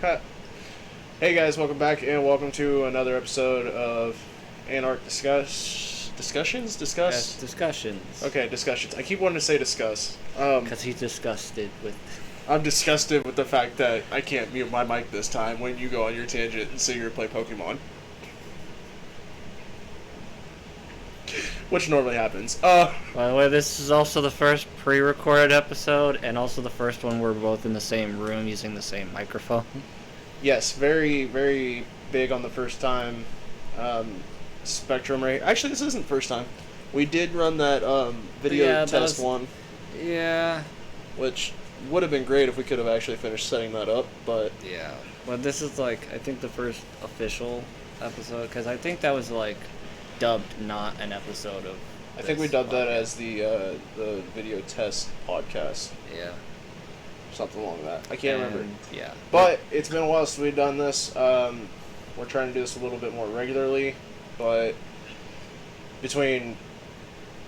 Hey guys, welcome back and welcome to another episode of Anarch Discussions? Yes, discussions. Okay, discussions. I keep wanting to say discuss. Because he's disgusted with... I'm disgusted with the fact that I can't mute my mic this time when you go on your tangent and say you're play Pokemon. Which normally happens. By the way, this is also the first pre-recorded episode, and also the first one we're both in the same room using the same microphone. Yes, very, very big on the first time spectrum rate. Actually, this isn't first time. We did run that video test one. Yeah. Which would have been great if we could have actually finished setting that up, but... Yeah. But this is, I think the first official episode, because I think that was, dubbed not an episode of... I think we dubbed that as the video test podcast. Yeah. Something along that. I can't remember. Yeah. But it's been a while since we've done this. We're trying to do this a little bit more regularly, but between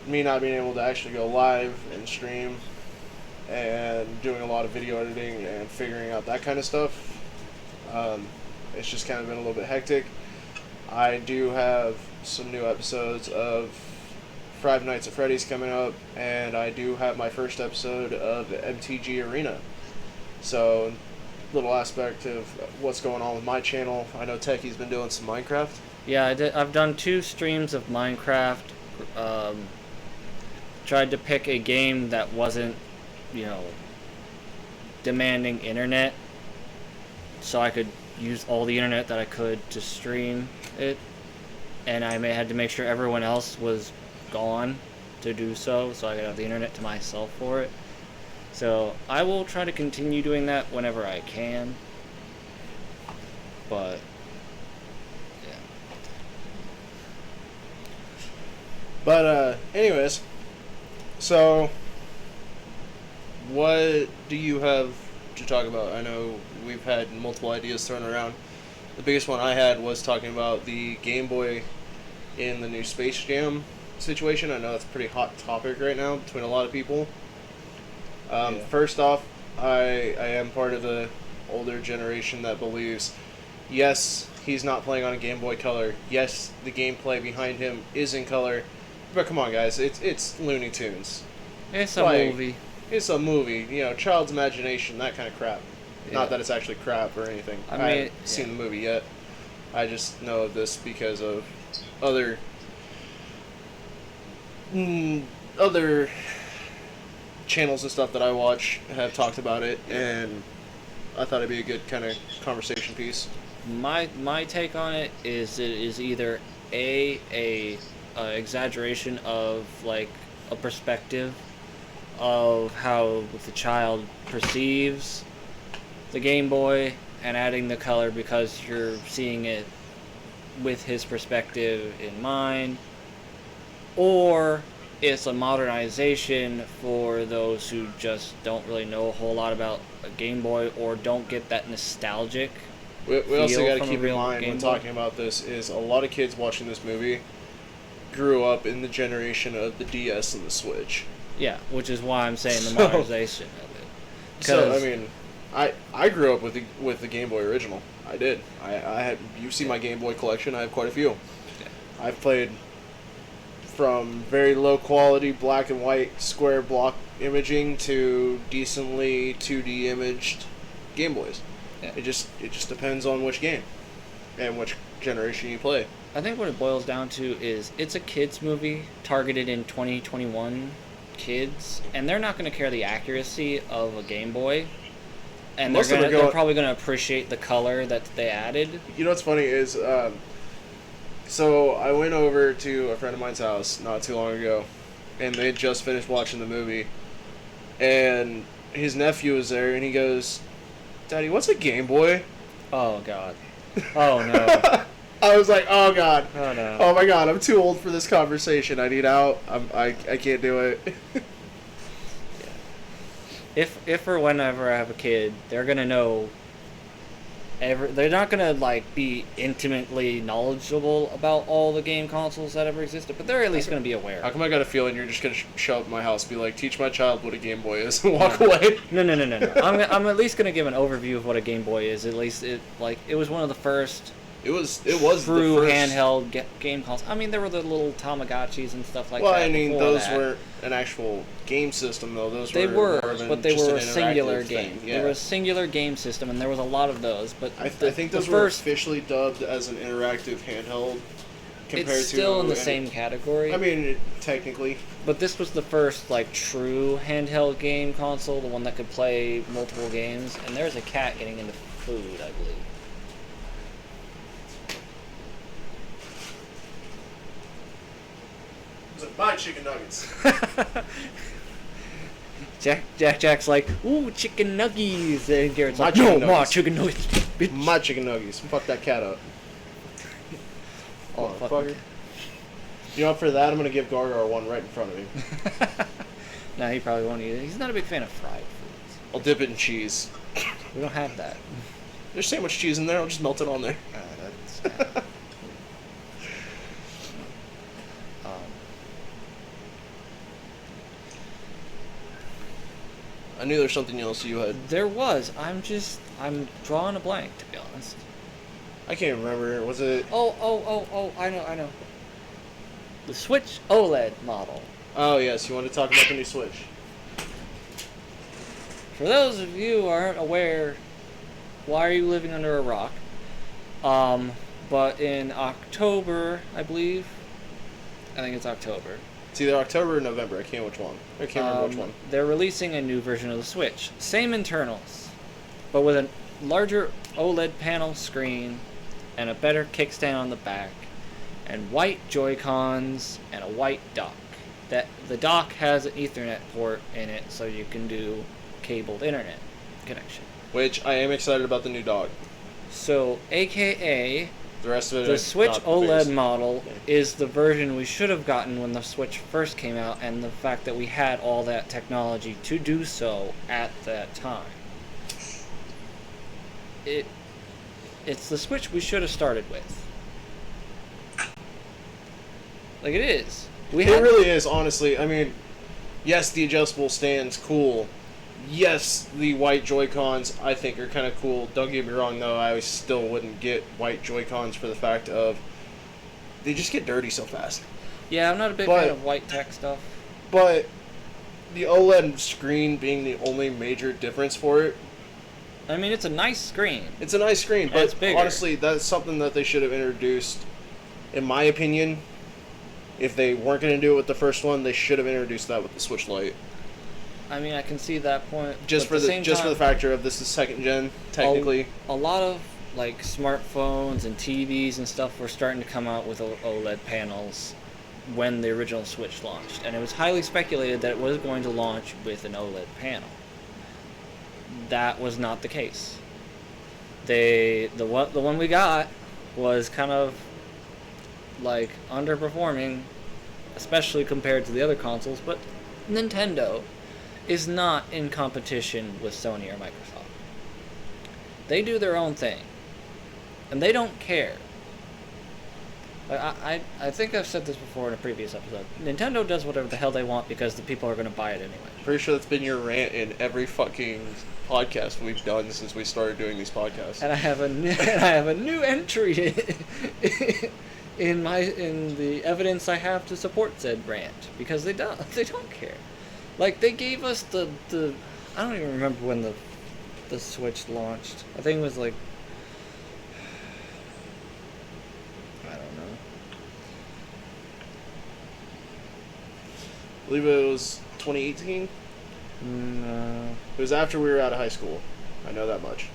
me not being able to actually go live and stream and doing a lot of video editing and figuring out that kind of stuff, it's just kind of been a little bit hectic. I do have some new episodes of Five Nights at Freddy's coming up, and I do have my first episode of MTG Arena. So, little aspect of what's going on with my channel. I know Techie's been doing some Minecraft. Yeah, I've done 2 streams of Minecraft. Tried to pick a game that wasn't, demanding internet, so I could use all the internet that I could to stream it. And I had to make sure everyone else was gone to do so I could have the internet to myself for it. So I will try to continue doing that whenever I can. But yeah. But anyways, so what do you have to talk about? I know we've had multiple ideas thrown around. The biggest one I had was talking about the Game Boy in the new Space Jam situation. I know that's a pretty hot topic right now between a lot of people. First off, I am part of the older generation that believes, yes, he's not playing on a Game Boy Color. Yes, the gameplay behind him is in color. But come on, guys, it's Looney Tunes. It's a movie. It's a movie, child's imagination, that kind of crap. Yeah. Not that it's actually crap or anything. I haven't seen the movie yet. I just know of this because of other channels and stuff that I watch have talked about it, and I thought it'd be a good kind of conversation piece. My take on it is either a exaggeration of a perspective of how the child perceives the Game Boy and adding the color because you're seeing it with his perspective in mind, or it's a modernization for those who just don't really know a whole lot about a Game Boy or don't get that nostalgic. We also got to keep in mind when talking about this is a lot of kids watching this movie grew up in the generation of the DS and the Switch. Yeah, which is why I'm saying the modernization of it. So I mean, I grew up with the Game Boy original. I did. I had. You've seen my Game Boy collection. I have quite a few. Yeah. I've played from very low quality black and white square block imaging to decently 2D imaged Game Boys. Yeah. It just depends on which game and which generation you play. I think what it boils down to is it's a kids movie targeted in 2021 kids, and they're not going to care the accuracy of a Game Boy, and they're probably going to appreciate the color that they added. You know what's funny is, so I went over to a friend of mine's house not too long ago, and they had just finished watching the movie, and his nephew was there, and he goes, "Daddy, what's a Game Boy?" Oh, God. Oh, no. I was like, oh, God. Oh, no. Oh, my God. I'm too old for this conversation. I need out. I can't do it. Yeah. If or whenever I have a kid, they're going to know They're not gonna like be intimately knowledgeable about all the game consoles that ever existed, but they're at least gonna be aware. How come I got a feeling you're just gonna show up at my house, and be like, "Teach my child what a Game Boy is," and walk away? No. I'm at least gonna give an overview of what a Game Boy is. At least it was one of the first. It was true the first handheld game consoles. I mean, there were the little Tamagotchis and stuff like that. Well, I mean, those that. weren't an actual game system, though. Those they were, but they just were an a singular interactive game. thing. Yeah. They were a singular game system, and there was a lot of those. But I think those were officially dubbed as an interactive handheld. It's still in the same category. I mean, technically. But this was the first like true handheld game console, the one that could play multiple games. And there's a cat getting into food, I believe. Buy chicken nuggets. Jack's like, ooh, chicken nuggies, and Garrett's like, chicken no, nuggets. my chicken nuggets, bitch. My chicken nuggets. Fuck that cat up. Oh, fucker. You know, for that, I'm gonna give Gargar one right in front of him. No, he probably won't eat it. He's not a big fan of fried foods. I'll dip it in cheese. We don't have that. There's so much cheese in there. I'll just melt it on there. That's I knew there was something else you had. There was. I'm drawing a blank, to be honest. I can't remember. Was it? Oh, I know. The Switch OLED model. Oh, yes. You want to talk about the new Switch? For those of you who aren't aware, why are you living under a rock? But in October, I believe. I think it's October. It's either October or November. I can't remember which one. They're releasing a new version of the Switch. Same internals, but with a larger OLED panel screen and a better kickstand on the back, and white Joy-Cons and a white dock. The dock has an Ethernet port in it, so you can do cabled internet connection. Which I am excited about the new dock. So, AKA, the rest of it. the Switch OLED model is the version we should have gotten when the Switch first came out, and the fact that we had all that technology to do so at that time. It's the Switch we should have started with. Like, it is. It really is, honestly. I mean, yes, the adjustable stand's cool. Yes, the white Joy-Cons, I think, are kind of cool. Don't get me wrong, though. I still wouldn't get white Joy-Cons for the fact of they just get dirty so fast. Yeah, I'm not a big fan of white tech stuff. But the OLED screen being the only major difference for it. I mean, it's a nice screen. It's a nice screen, but it's bigger. Honestly, that's something that they should have introduced, in my opinion. If they weren't going to do it with the first one, they should have introduced that with the Switch Lite. I mean, I can see that point. Just for the factor of this is second gen, technically. A lot of like smartphones and TVs and stuff were starting to come out with OLED panels when the original Switch launched, and it was highly speculated that it was going to launch with an OLED panel. That was not the case. The one we got was kind of like underperforming, especially compared to the other consoles, but Nintendo is not in competition with Sony or Microsoft. They do their own thing, and they don't care. I think I've said this before in a previous episode. Nintendo does whatever the hell they want because the people are going to buy it anyway. Pretty sure that's been your rant in every fucking podcast we've done since we started doing these podcasts. And I have a new entry in the evidence I have to support said rant, because they don't care. Like, they gave us the I don't even remember when the Switch launched. I think it was like, I don't know. I believe it was 2018. No. It was after we were out of high school. I know that much.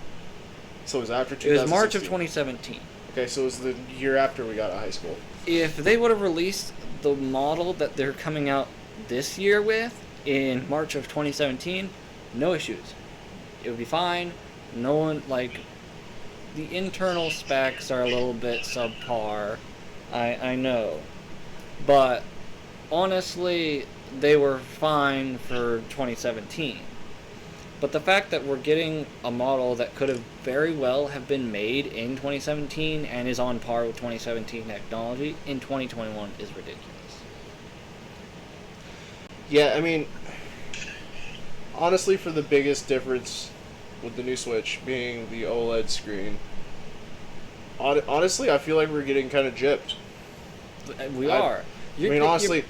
So it was after 2016. It was March of 2017. Okay, so it was the year after we got out of high school. If they would have released the model that they're coming out this year with in March of 2017, no issues. It would be fine. No one, like, the internal specs are a little bit subpar. I know. But honestly, they were fine for 2017. But the fact that we're getting a model that could have very well have been made in 2017 and is on par with 2017 technology in 2021 is ridiculous. Yeah, I mean, honestly, for the biggest difference with the new Switch being the OLED screen, honestly, I feel like we're getting kind of gypped. We are. Honestly,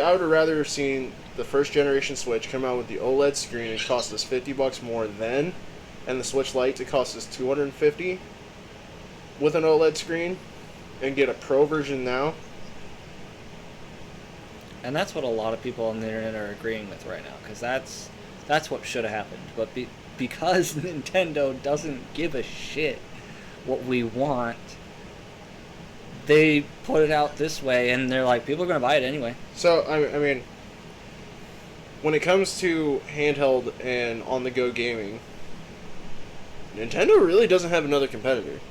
I would have rather have seen the first generation Switch come out with the OLED screen and cost us $50 more then, and the Switch Lite to cost us $250 with an OLED screen, and get a Pro version now. And that's what a lot of people on the internet are agreeing with right now, because that's what should have happened. But because Nintendo doesn't give a shit what we want, they put it out this way, and they're like, people are going to buy it anyway. So, I mean, when it comes to handheld and on-the-go gaming, Nintendo really doesn't have another competitor.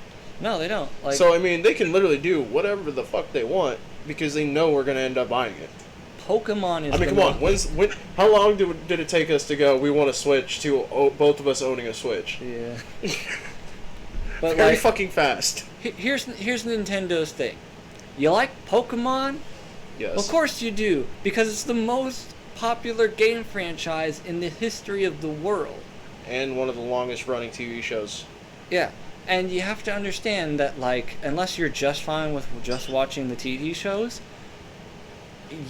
No, they don't. So, I mean, they can literally do whatever the fuck they want because they know we're going to end up buying it. Pokemon is... I mean, come on. How long did it take us to go, we want to switch, to both of us owning a Switch? Yeah. But very fucking fast. Here's Nintendo's thing. You like Pokemon? Yes. Of course you do, because it's the most popular game franchise in the history of the world. And one of the longest running TV shows. Yeah. And you have to understand that, unless you're just fine with just watching the TV shows,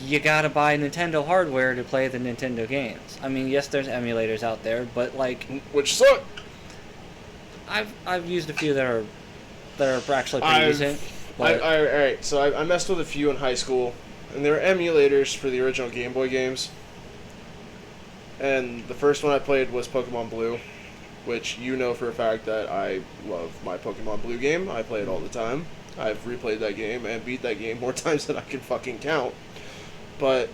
you gotta buy Nintendo hardware to play the Nintendo games. I mean, yes, there's emulators out there, but which suck. I've used a few that are actually pretty decent. Alright, so I messed with a few in high school, and there were emulators for the original Game Boy games. And the first one I played was Pokemon Blue, which you know for a fact that I love my Pokemon Blue game. I play it all the time. I've replayed that game and beat that game more times than I can fucking count. But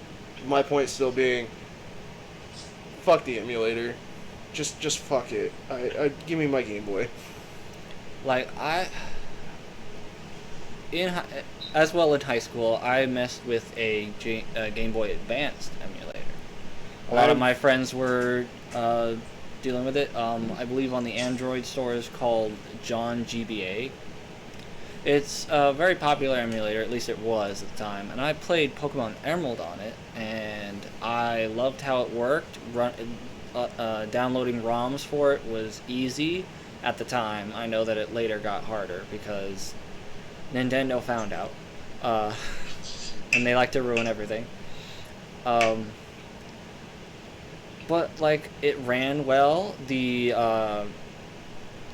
my point still being, fuck the emulator. Just fuck it. Give me my Game Boy. As well in high school, I messed with a Game Boy Advanced emulator. A lot of my friends were dealing with it. I believe on the Android store is called John GBA. It's a very popular emulator, at least it was at the time, and I played Pokemon Emerald on it, and I loved how it worked. Downloading ROMs for it was easy at the time. I know that it later got harder because Nintendo found out, and they like to ruin everything. But it ran well. The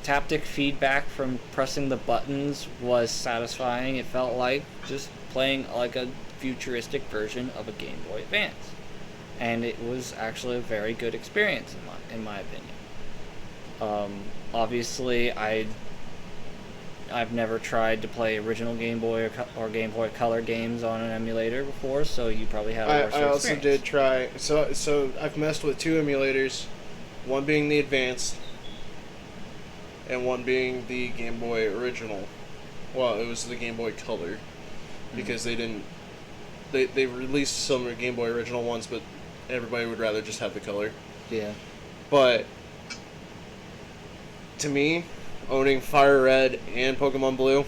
taptic feedback from pressing the buttons was satisfying. It felt like just playing a futuristic version of a Game Boy Advance, and it was actually a very good experience in my opinion. Obviously, I've never tried to play original Game Boy or Game Boy Color games on an emulator before, so you probably have a worse experience. I also did try. So I've messed with two emulators, one being the Advanced, and one being the Game Boy original. Well, it was the Game Boy Color, because they didn't. They released some Game Boy original ones, but everybody would rather just have the color. Yeah. But to me, owning Fire Red and Pokemon Blue,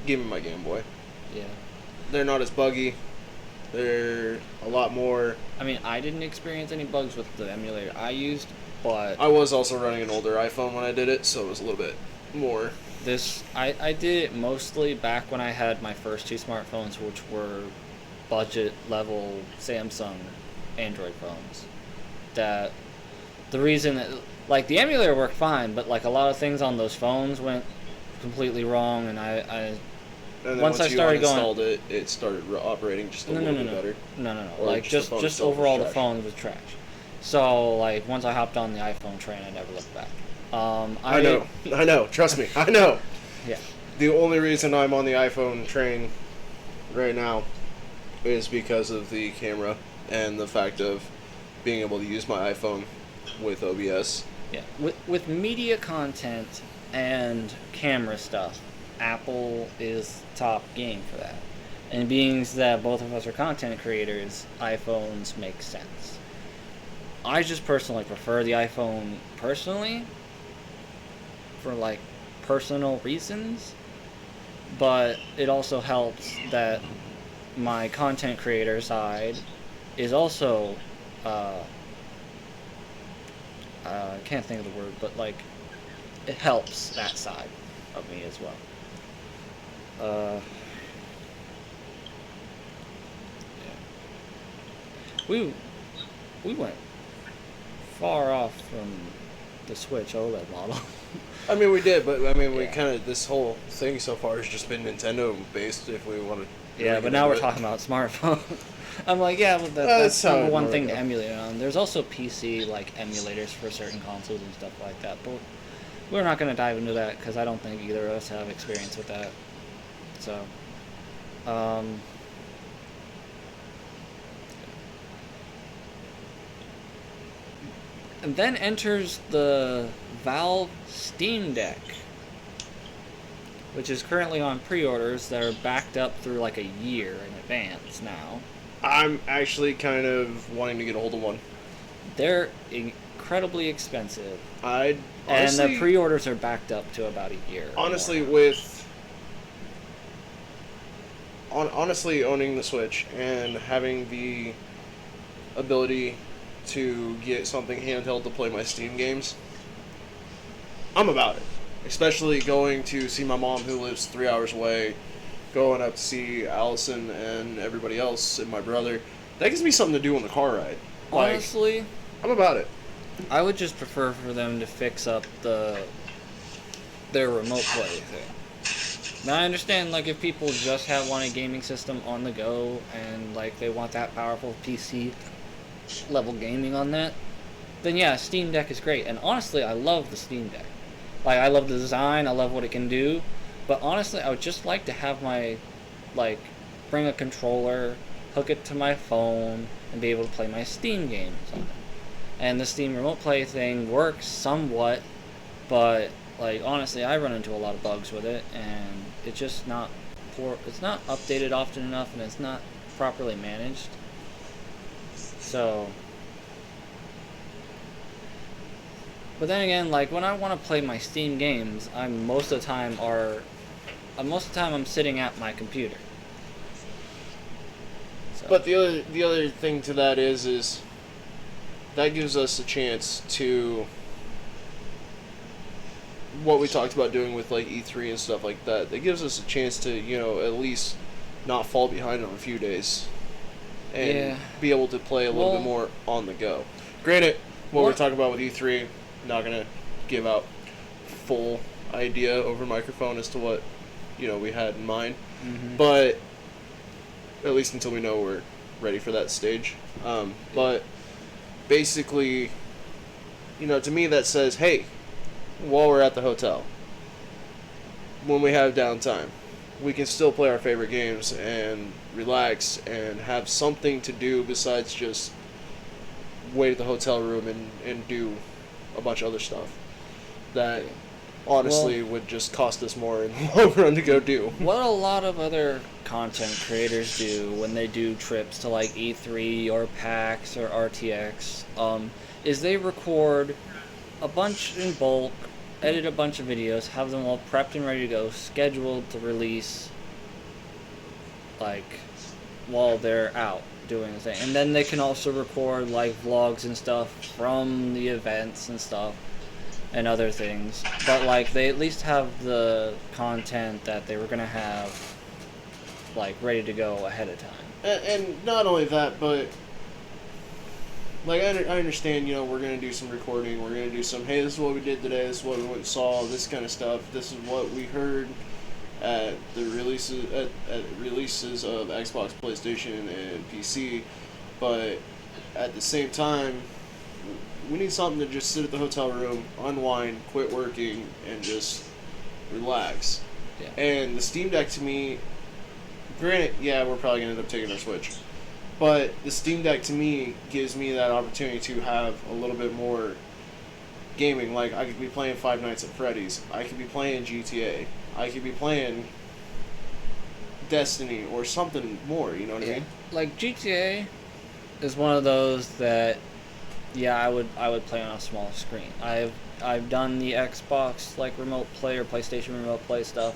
give me my Game Boy. Yeah. They're not as buggy. They're a lot more... I mean, I didn't experience any bugs with the emulator I used, but... I was also running an older iPhone when I did it, so it was a little bit more... I did it mostly back when I had my first two smartphones, which were budget-level Samsung Android phones. That... The reason that... the emulator worked fine, but, a lot of things on those phones went completely wrong, and And then once I started installed it started operating just a little bit better. No. Just overall the phone was trash. So, once I hopped on the iPhone train, I never looked back. I know. Trust me, I know. Yeah. The only reason I'm on the iPhone train right now is because of the camera and the fact of being able to use my iPhone with OBS. Yeah. With media content and camera stuff, Apple is top game for that. And being that both of us are content creators, iPhones make sense. I just personally prefer the iPhone personally for like personal reasons, but it also helps that my content creator side is also I can't think of the word, but like it helps that side of me as well. Yeah. We went far off from the Switch OLED model. I mean, we did, but I mean, we Yeah. kind of, this whole thing so far has just been Nintendo based. If we want to, Yeah, but now we're talking about smartphone. I'm like, yeah, well, that's how number it one works. thing to emulate it on. There's also PC like emulators for certain consoles and stuff like that, but we're not going to dive into that because I don't think either of us have experience with that. So, and then enters the Valve Steam Deck, which is currently on pre-orders that are backed up through like a year in advance now. I'm actually kind of wanting to get a hold of one. They're incredibly expensive, I'd and honestly, the pre-orders are backed up to about a year. or honestly, more. honestly owning the Switch and having the ability to get something handheld to play my Steam games, I'm about it. Especially going to see my mom who lives 3 hours away, going up to see Allison and everybody else and my brother. That gives me something to do on the car ride. Like, Honestly, I'm about it. I would just prefer for them to fix up their remote play thing. Now I understand, like, if people just want a gaming system on the go and like they want that powerful PC level gaming on that, then yeah, Steam Deck is great. And honestly, I love the Steam Deck. Like, I love the design, I love what it can do. But honestly, I would just like to have my, like, bring a controller, hook it to my phone, and be able to play my Steam games on it. And the Steam Remote Play thing works somewhat, but, like, honestly, I run into a lot of bugs with it, and it's just not it's not updated often enough, and it's not properly managed. So, but then again, like, when I want to play my Steam games, most of the time I'm sitting at my computer. So, But the other thing to that is that gives us a chance to what we talked about doing with like E3 and stuff like that. That gives us a chance to, at least not fall behind on a few days and Yeah. be able to play a little bit more on the go. Granted, what we're talking about with E3, not gonna give out full idea over microphone as to what we had in mind, but at least until we know we're ready for that stage. But basically, to me that says, hey, while we're at the hotel, when we have downtime, we can still play our favorite games and relax and have something to do besides just wait at the hotel room and do a bunch of other stuff that honestly would just cost us more in the long run to go do. what a lot of other content creators do when they do trips to like E3 or PAX or RTX, is they record a bunch in bulk, edit a bunch of videos, have them all prepped and ready to go, scheduled to release, like, while they're out doing the thing. And then they can also record, like, vlogs and stuff from the events and stuff and other things. But, like, they at least have the content that they were going to have, like, ready to go ahead of time. And not only that, but like I understand, we're gonna do some recording. We're gonna do some. Hey, this is what we did today. This is what we went and saw. This kind of stuff. This is what we heard at the releases at releases of Xbox, PlayStation, and PC. But at the same time, we need something to just sit at the hotel room, unwind, quit working, and just relax. Yeah. And the Steam Deck, to me, granted, yeah, we're probably gonna end up taking our Switch. But the Steam Deck, to me, gives me that opportunity to have a little bit more gaming. Like, I could be playing Five Nights at Freddy's. I could be playing GTA. I could be playing Destiny or something more, you know what I mean? Like, GTA is one of those that Yeah, I would play on a small screen. I've done the Xbox like remote play or PlayStation remote play stuff,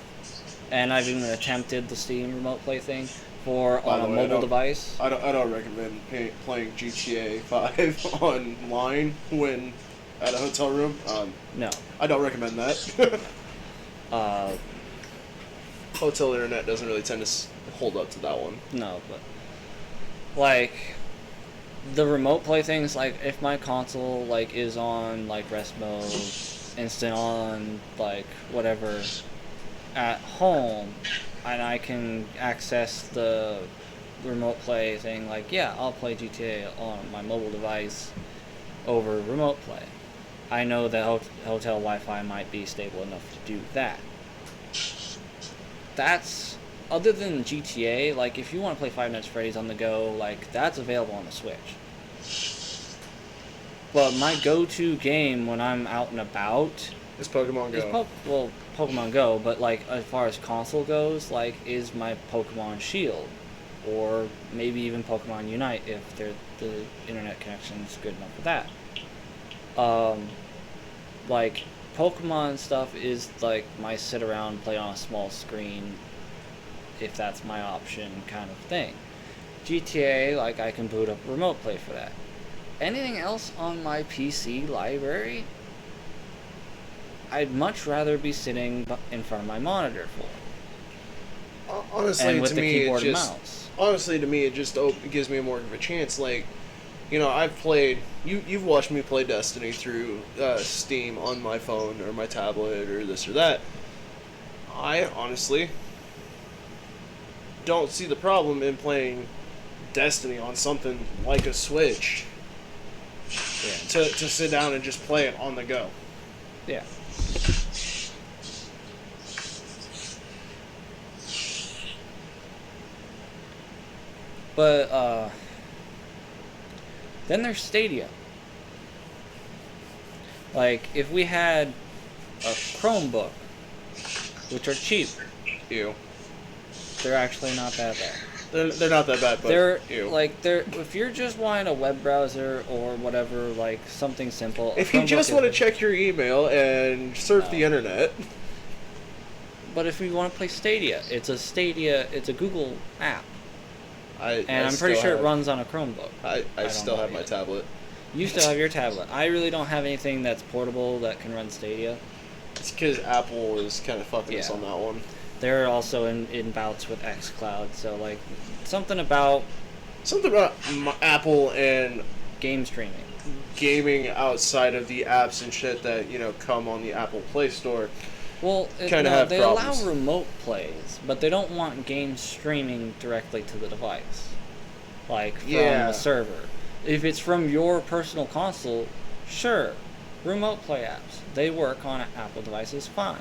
and I've even attempted the Steam remote play thing for By on the a way, mobile device. I don't recommend playing GTA 5 online when at a hotel room. No. I don't recommend that. Uh, Hotel internet doesn't really tend to hold up to that one. no, but like the remote play things, like if my console like is on like rest mode, instant on like whatever at home, and I can access the remote play thing, like yeah, I'll play GTA on my mobile device over remote play. I know that hotel Wi-Fi might be stable enough to do that. That's other than GTA. Like if you want to play Five Nights at Freddy's on the go, like that's available on the Switch. But my go-to game when I'm out and about It's Pokemon is Go. Pokemon Go. But like as far as console goes, like is my Pokemon Shield, or maybe even Pokemon Unite if the internet connection is good enough for that. Like Pokemon stuff is like my sit around play on a small screen if that's my option kind of thing. GTA, like I can boot up remote play for that. Anything else on my PC library, I'd much rather be sitting in front of my monitor for. Honestly, And with to the me, keyboard it and just mouse. honestly to me it just gives me more of a chance. Like, you know, I've played. You've watched me play Destiny through Steam on my phone or my tablet or this or that. I honestly don't see the problem in playing Destiny on something like a Switch Yeah. to sit down and just play it on the go. Yeah. But then there's Stadia. Like if we had a Chromebook, which are cheap, Ew. they're actually not that bad. They're not that bad, but They're ew. like if you're just wanting a web browser or whatever, like something simple. If you just want to check your email and surf the internet. But if we want to play Stadia, it's a Google app. And I'm pretty sure it runs on a Chromebook. I still have my tablet. You still have your tablet. I really don't have anything that's portable that can run Stadia. It's because Apple is kind of fucking us Yeah. on that one. They're also in bouts with xCloud, so like something about Apple and game streaming. gaming outside of the apps and shit that come on the Apple Play Store. Well, Kinda have they problems. allow remote plays, but they don't want game streaming directly to the device, like from Yeah. a server. If it's from your personal console, sure, remote play apps, they work on Apple devices fine.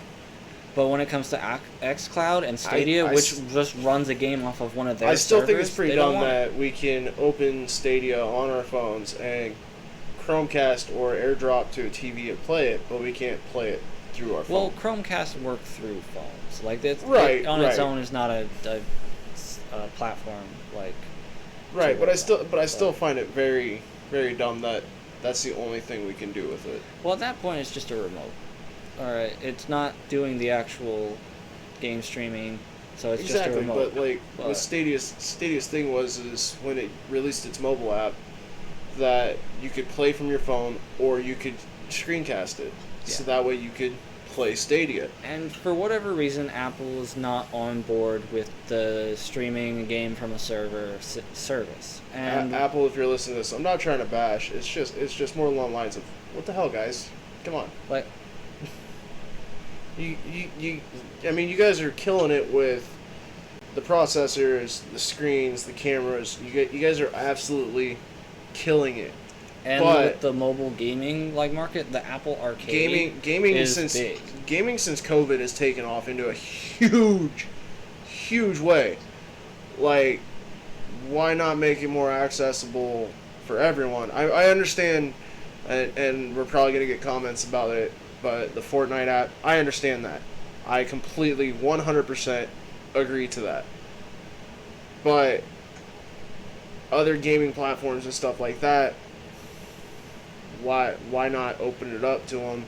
But when it comes to xCloud and Stadia, which just runs a game off of one of their I still servers, think it's pretty they don't dumb want it. that we can open Stadia on our phones and Chromecast or AirDrop to a TV and play it, but we can't play it through our phone. Well, Chromecast work through phones. Like it on its right. own is not a platform like. Right, to but work I on, still find it very, very dumb that that's the only thing we can do with it. Well, at that point, it's just a remote. All right, it's not doing the actual game streaming, so it's just a remote. But like what Stadia's thing is when it released its mobile app that you could play from your phone or you could screencast it, so that way you could play Stadia. And for whatever reason, Apple is not on board with the streaming a game from a server service. And Apple, if you're listening to this, I'm not trying to bash. It's just more along the lines of what the hell, guys? Come on. like, I mean, you guys are killing it with the processors, the screens, the cameras. You guys are absolutely killing it. and But with the mobile gaming market, the Apple Arcade gaming is since big. gaming since COVID has taken off into a huge way. Like, why not make it more accessible for everyone? I understand, and we're probably gonna get comments about it. But the Fortnite app, I understand that. I completely 100% agree to that. But other gaming platforms and stuff like that, why not open it up to them?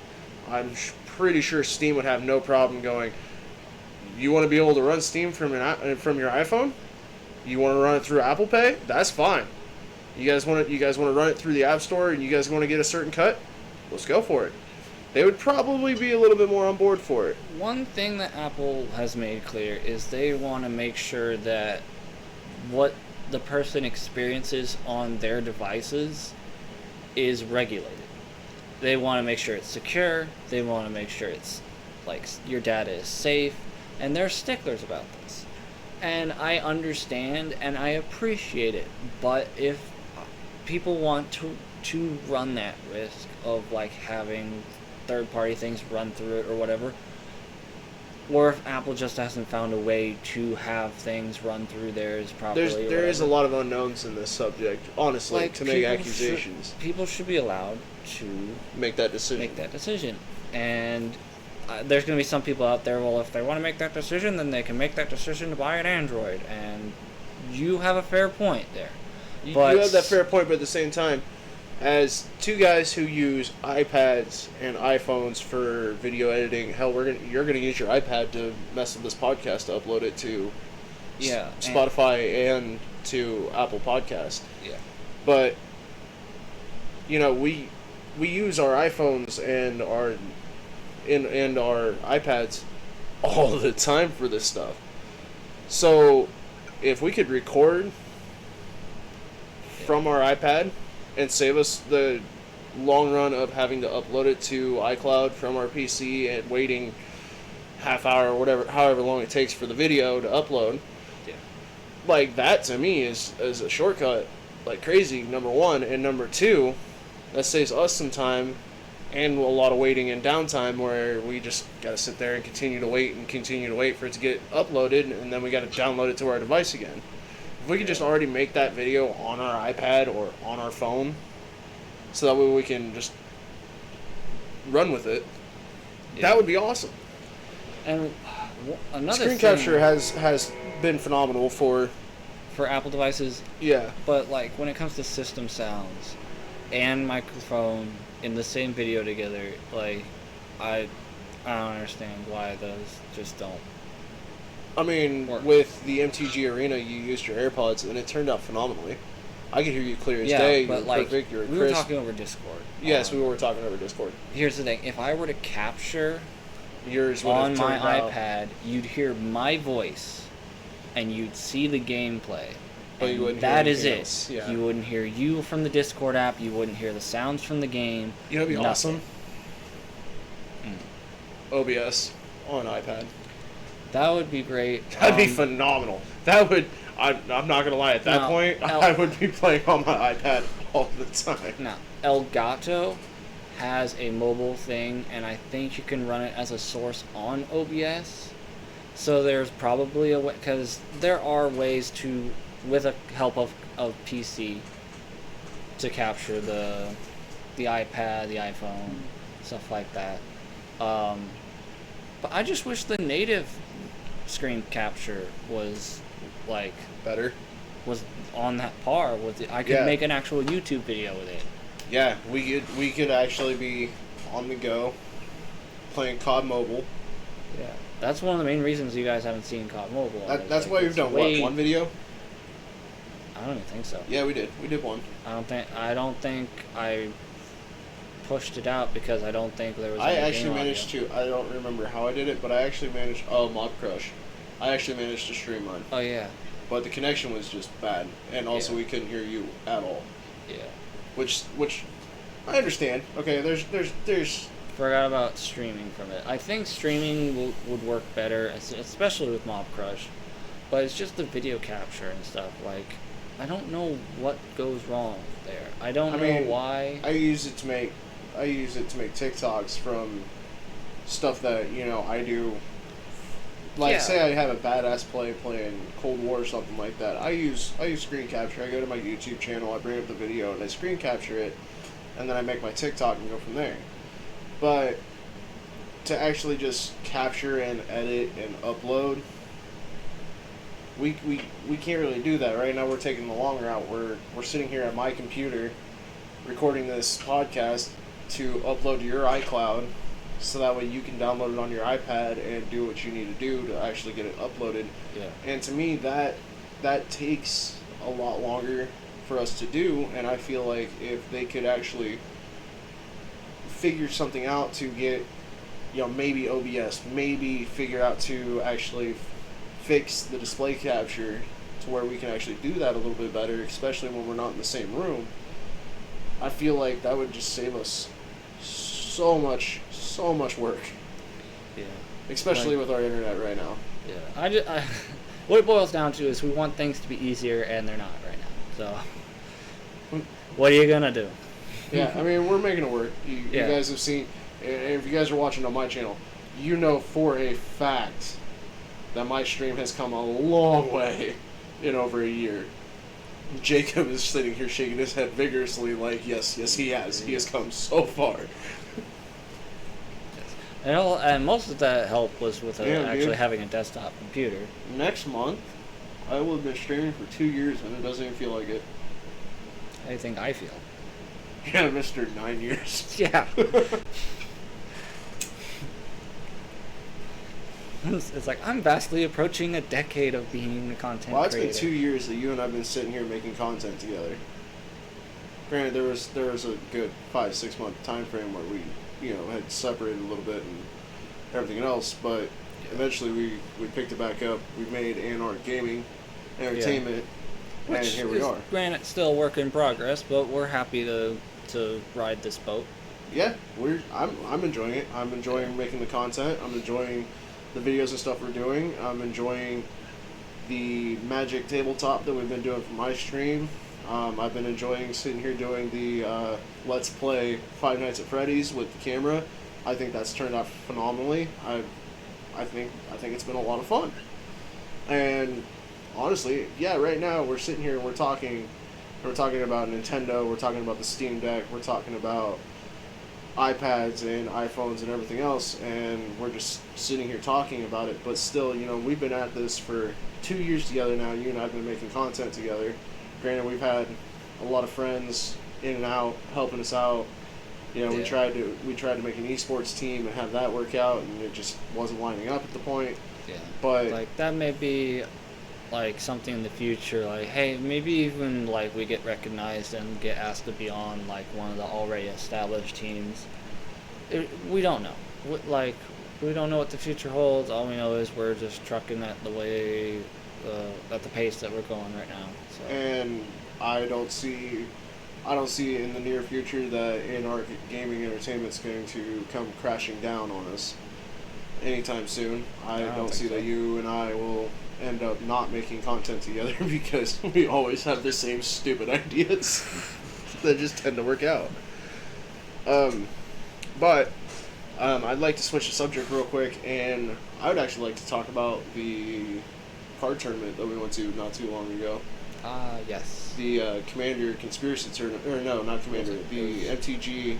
I'm pretty sure Steam would have no problem going, you want to be able to run Steam from your iPhone? You want to run it through Apple Pay? That's fine. You guys want to run it through the App Store and you guys want to get a certain cut? Let's go for it. They would probably be a little bit more on board for it. One thing that Apple has made clear is they want to make sure that what the person experiences on their devices is regulated. They want to make sure it's secure. They want to make sure it's like your data is safe, and they're sticklers about this. And I understand and I appreciate it, but if people want to run that risk of like having third-party things run through it or whatever, or if Apple just hasn't found a way to have things run through theirs properly. There is a lot of unknowns in this subject, honestly, like, to make accusations. People should be allowed to make that decision. And there's going to be some people out there, well, if they want to make that decision, then they can make that decision to buy an Android. And you have a fair point there. You have that fair point, but at the same time, as two guys who use iPads and iPhones for video editing, hell, you're gonna use your iPad to mess with this podcast to upload it to Spotify and to Apple Podcast. Yeah. But we use our iPhones and our iPads all the time for this stuff. So if we could record from our iPad and save us the long run of having to upload it to iCloud from our PC and waiting half hour or however long it takes for the video to upload. Yeah. Like, that to me is a shortcut like crazy, number one. And number two, that saves us some time and a lot of waiting and downtime where we just got to sit there and continue to wait for it to get uploaded, and then we got to download it to our device again. If we could just already make that video on our iPad or on our phone, so that way we can just run with it, that would be awesome. And another screen capture has been phenomenal for Apple devices. Yeah. But like when it comes to system sounds and microphone in the same video together, like I don't understand why those just don't. I mean, with the MTG Arena, you used your AirPods, and it turned out phenomenally. I could hear you clear as day. But you were like, perfect. You were we crisp. were talking over Discord. Yes, we were talking over Discord. Here's the thing. If I were to capture yours on my iPad, you'd hear my voice, and you'd see the gameplay. But you wouldn't that hear is it. Else. Yeah. You wouldn't hear you from the Discord app. You wouldn't hear the sounds from the game. You know what'd be nothing. awesome? OBS on iPad. That would be great. That'd be phenomenal. That would. I'm not gonna lie. At that point, I would be playing on my iPad all the time. Now, Elgato has a mobile thing, and I think you can run it as a source on OBS. So there's probably a way, because there are ways to, with the help of PC, to capture the iPad, the iPhone, stuff like that. But I just wish the native screen capture was like better, was on that par with it. I could make an actual YouTube video with it. Yeah, we could actually be on the go playing COD Mobile. Yeah, that's one of the main reasons you guys haven't seen COD Mobile. That's why we've done one video. I don't even think so. Yeah, we did. We did one. I don't think I pushed it out because I don't think there was. I actually managed to. I don't remember how I did it, but I actually managed. Oh, Mob Crush. I actually managed to stream mine. Oh yeah. But the connection was just bad, and also we couldn't hear you at all. Yeah. Which I understand. Okay, there's. Forgot about streaming from it. I think streaming would work better, especially with Mob Crush. But it's just the video capture and stuff. Like, I don't know what goes wrong there. I don't know why. I use it to make TikToks from stuff that I do. Like, say I have a badass playing Cold War or something like that. I use screen capture. I go to my YouTube channel, I bring up the video, and I screen capture it, and then I make my TikTok and go from there. But to actually just capture and edit and upload, we can't really do that right now. We're taking the long route. We're sitting here at my computer, recording this podcast to upload to your iCloud, so that way you can download it on your iPad and do what you need to do to actually get it uploaded. Yeah. And to me, that takes a lot longer for us to do, and I feel like if they could actually figure something out to get, maybe OBS, maybe figure out to actually fix the display capture to where we can actually do that a little bit better, especially when we're not in the same room, I feel like that would just save us so much work. Yeah. Especially with our internet right now. Yeah. What it boils down to is we want things to be easier, and they're not right now. So, what are you gonna do? Yeah, I mean, we're making it work. You guys have seen, and if you guys are watching on my channel, you know for a fact that my stream has come a long way in over a year. Jacob is sitting here shaking his head vigorously like, yes, he has. He has come so far. And most of that help was with actually having a desktop computer. Next month, I will have been streaming for 2 years, and it doesn't even feel like it. How do you think I feel? Yeah, Mr. 9 years. Yeah. It's like I'm vastly approaching a decade of being a content creator. creator. It's been 2 years that you and I have been sitting here making content together. Granted, there was a good 5-6 month time frame where we, had separated a little bit and everything else, but eventually we picked it back up. We made Anarch Gaming Entertainment, and here we are. Granted, still work in progress, but we're happy to ride this boat. Yeah, I'm enjoying it. I'm enjoying making the content. I'm enjoying the videos and stuff we're doing. I'm enjoying the Magic tabletop that we've been doing for my stream. I've been enjoying sitting here doing the Let's Play Five Nights at Freddy's with the camera. I think that's turned out phenomenally. I think it's been a lot of fun. And honestly, yeah, right now we're sitting here and we're talking about Nintendo, we're talking about the Steam Deck, we're talking about iPads and iPhones and everything else, and we're just sitting here talking about it. But still, we've been at this for 2 years together now. You and I have been making content together. Granted, we've had a lot of friends in and out helping us out. We tried to make an esports team and have that work out, and it just wasn't lining up at the point. Yeah. But like that may be like something in the future. Like, hey, maybe even like we get recognized and get asked to be on like one of the already established teams. We don't know. We don't know what the future holds. All we know is we're just trucking at the way, at the pace that we're going right now. So. And I don't see in the near future that Anarch Gaming Entertainment's going to come crashing down on us anytime soon. I don't see that you and I will end up not making content together because we always have the same stupid ideas that just tend to work out. But I'd like to switch the subject real quick, and I would actually like to talk about the card tournament that we went to not too long ago. Yes. The Commander Conspiracy Tournament, or no, not Commander, the MTG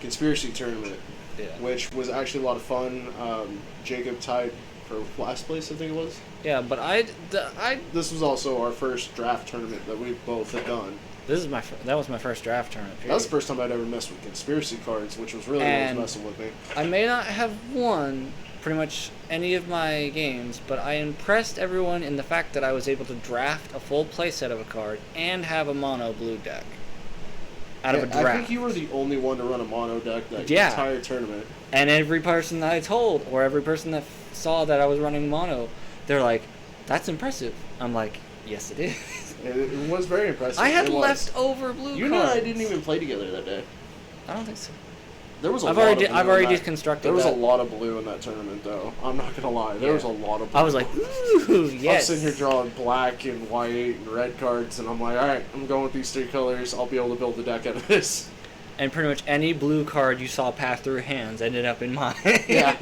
Conspiracy Tournament, which was actually a lot of fun. Jacob tied for last place, I think it was. Yeah, but This was also our first draft tournament that we both had done. That was my first draft tournament. Period. That was the first time I'd ever messed with conspiracy cards, which was really what was messing with me. I may not have won pretty much any of my games, but I impressed everyone in the fact that I was able to draft a full playset of a card and have a mono blue deck out of a draft. I think you were the only one to run a mono deck that entire tournament. And every person that I told, or every person that saw that I was running mono, they're like, "That's impressive." I'm like, "Yes, it is." It was very impressive. I had leftover blue cards. You and I didn't even play together that day. I don't think so. There was I've already deconstructed. There was a lot of blue in that tournament, though. I'm not gonna lie. There was a lot of blue. I was like, ooh, yes. I'm sitting here drawing black and white and red cards, and I'm like, all right, I'm going with these three colors. I'll be able to build the deck out of this. And pretty much any blue card you saw pass through hands ended up in mine. Yeah.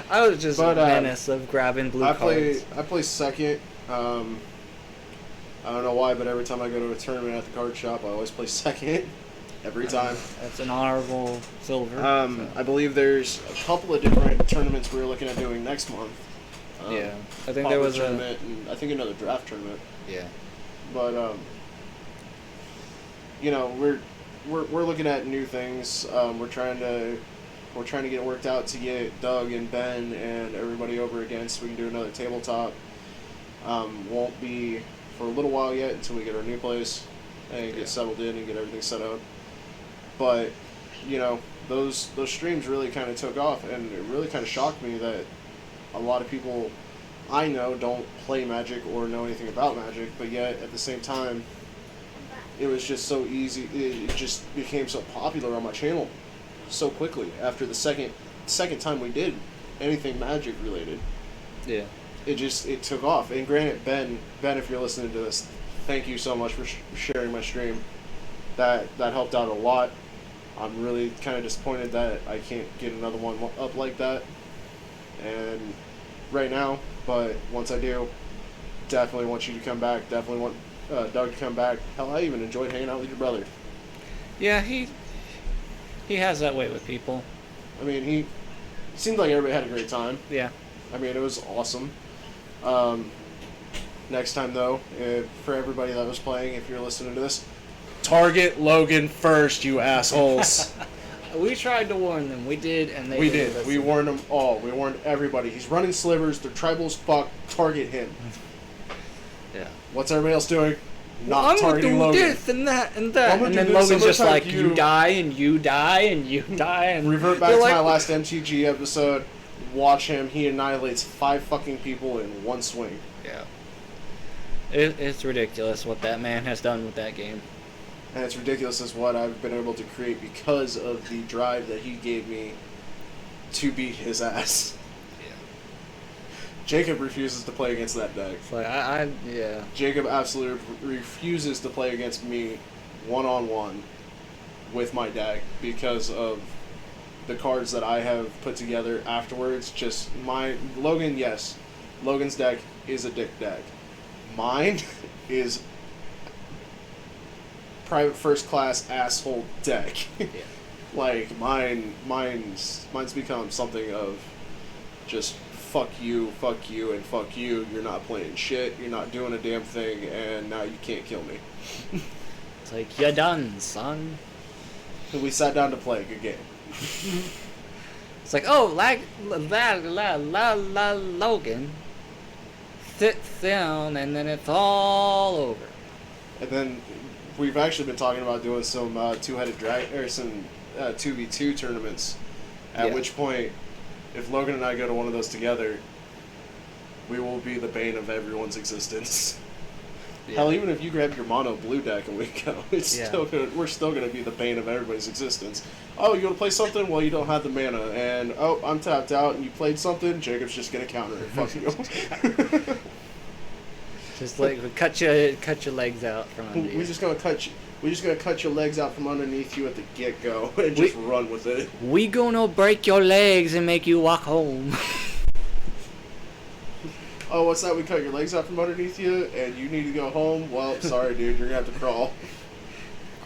I was just a menace of grabbing blue cards. I play second. I don't know why, but every time I go to a tournament at the card shop, I always play second. Every time. That's an honorable silver. I believe there's a couple of different tournaments we're looking at doing next month. Yeah. I think there was a tournament and I think another draft tournament. Yeah. But we're looking at new things. We're trying to get it worked out to get Doug and Ben and everybody over again so we can do another tabletop. Won't be for a little while yet until we get our new place and get settled in and get everything set up. But, you know, those streams really kind of took off, and it really kind of shocked me that a lot of people I know don't play Magic or know anything about Magic, but yet at the same time, it was just so easy. It just became so popular on my channel so quickly after the second time we did anything Magic related. Yeah. It took off. And granted, Ben, if you're listening to this, thank you so much for sharing my stream. That helped out a lot. I'm really kind of disappointed that I can't get another one up like that. And right now, but once I do, definitely want you to come back. Definitely want Doug to come back. Hell, I even enjoyed hanging out with your brother. Yeah, he has that way with people. I mean, he seemed like everybody had a great time. Yeah. I mean, it was awesome. Next time, though, for everybody that was playing, if you're listening to this, target Logan first, you assholes. We tried to warn them. We did, and they We didn't did. listen. We warned them all. We warned everybody. He's running slivers. They're tribal as fuck. Target him. Yeah. What's everybody else doing? Well, Not I'm gonna targeting do Logan. this and that and that, I'm gonna and do then this Logan's just every like, time you die and you die and you die and Revert back They're to like, my last MTG episode. Watch him. He annihilates 5 fucking people in one swing. Yeah. It's ridiculous what that man has done with that game. And it's ridiculous as what I've been able to create because of the drive that he gave me to beat his ass. Yeah. Jacob refuses to play against that deck. It's like yeah. Jacob absolutely refuses to play against me one-on-one with my deck because of the cards that I have put together afterwards. Just Logan, yes. Logan's deck is a dick deck. Mine is private first class asshole deck. Yeah. Like mine's become something of just fuck you, and fuck you. You're not playing shit. You're not doing a damn thing, and now you can't kill me. It's like, you're done, son. We sat down to play a good game. It's like, oh, Logan, sit down, and then it's all over. And then we've actually been talking about doing some two-headed dragon or some 2v2 tournaments. At which point, if Logan and I go to one of those together, we will be the bane of everyone's existence. Yeah. Hell, even if you grab your mono blue deck and we go, we're still gonna be the bane of everybody's existence. Oh, you want to play something? Well, you don't have the mana, and oh, I'm tapped out, and you played something. Jacob's just gonna counter it. Fuck you. Just like cut your legs out from under you. We're just gonna cut your legs out from underneath you at the get go and just run with it. We gonna break your legs and make you walk home. Oh, what's that? We cut your legs out from underneath you, and you need to go home? Well, sorry, dude. You're going to have to crawl.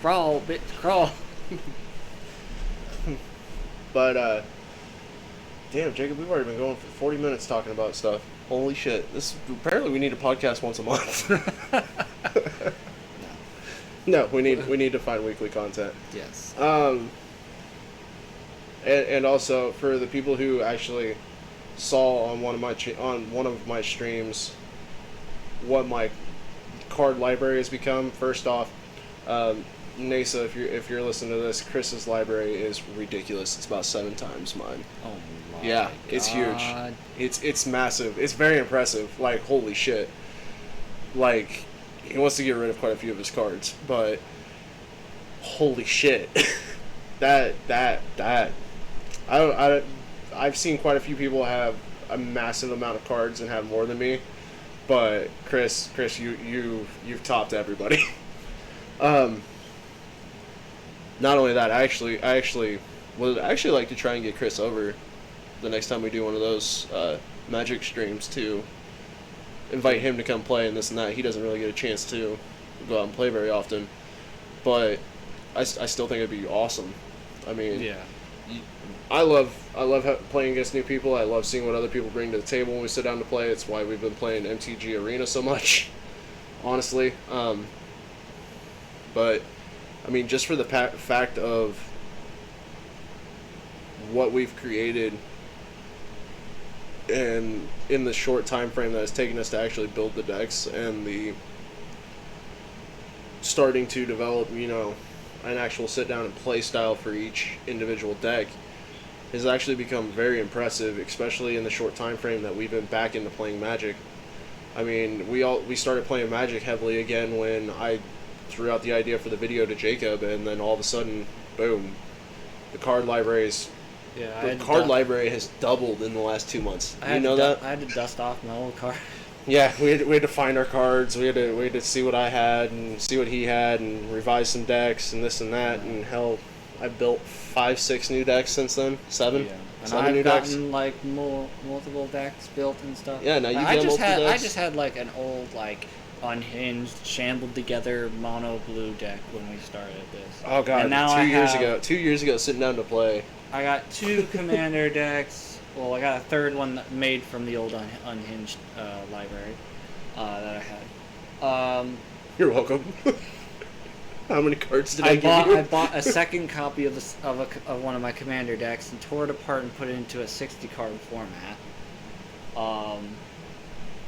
Crawl, bitch, crawl. But, damn, Jacob, we've already been going for 40 minutes talking about stuff. Holy shit. Apparently we need a podcast once a month. No, we need to find weekly content. Yes. And also, for the people who actually saw on one of my streams what my card library has become. First off, Nasa, if you're listening to this, Chris's library is ridiculous. It's about 7 times mine. Oh my yeah, God. it's huge. It's massive. It's very impressive. Like, holy shit. Like, he wants to get rid of quite a few of his cards, but holy shit. I've seen quite a few people have a massive amount of cards and have more than me, but Chris, you've topped everybody. Not only that, I actually would like to try and get Chris over the next time we do one of those Magic streams to invite him to come play and this and that. He doesn't really get a chance to go out and play very often, but I still think it'd be awesome. I mean, Yeah. I love playing against new people. I love seeing what other people bring to the table when we sit down to play. It's why we've been playing MTG Arena so much, honestly. But I mean, just for the fact of what we've created and in the short time frame that it's taken us to actually build the decks and the starting to develop, you know, an actual sit down and play style for each individual deck has actually become very impressive, especially in the short time frame that we've been back into playing Magic. I mean, we started playing Magic heavily again when I threw out the idea for the video to Jacob, and then all of a sudden, boom, the card libraries. Yeah, the card library has doubled in the last 2 months. I had to dust off my old card. Yeah, we had to find our cards. We had to see what I had and see what he had and revise some decks and this and that. And hell, I built 5-6 new decks since then. 7. Yeah. And 7 I've new gotten decks. like multiple decks built and stuff. Yeah, now you I get multiple decks. I just had like an old like unhinged, shambled together mono blue deck when we started this. Oh god, and now 2 years ago, sitting down to play. I got 2 commander decks. Well, I got a third one that made from the old unhinged library that I had. You're welcome. How many cards did I give you? I bought a second copy of one of my commander decks and tore it apart and put it into a 60 card format.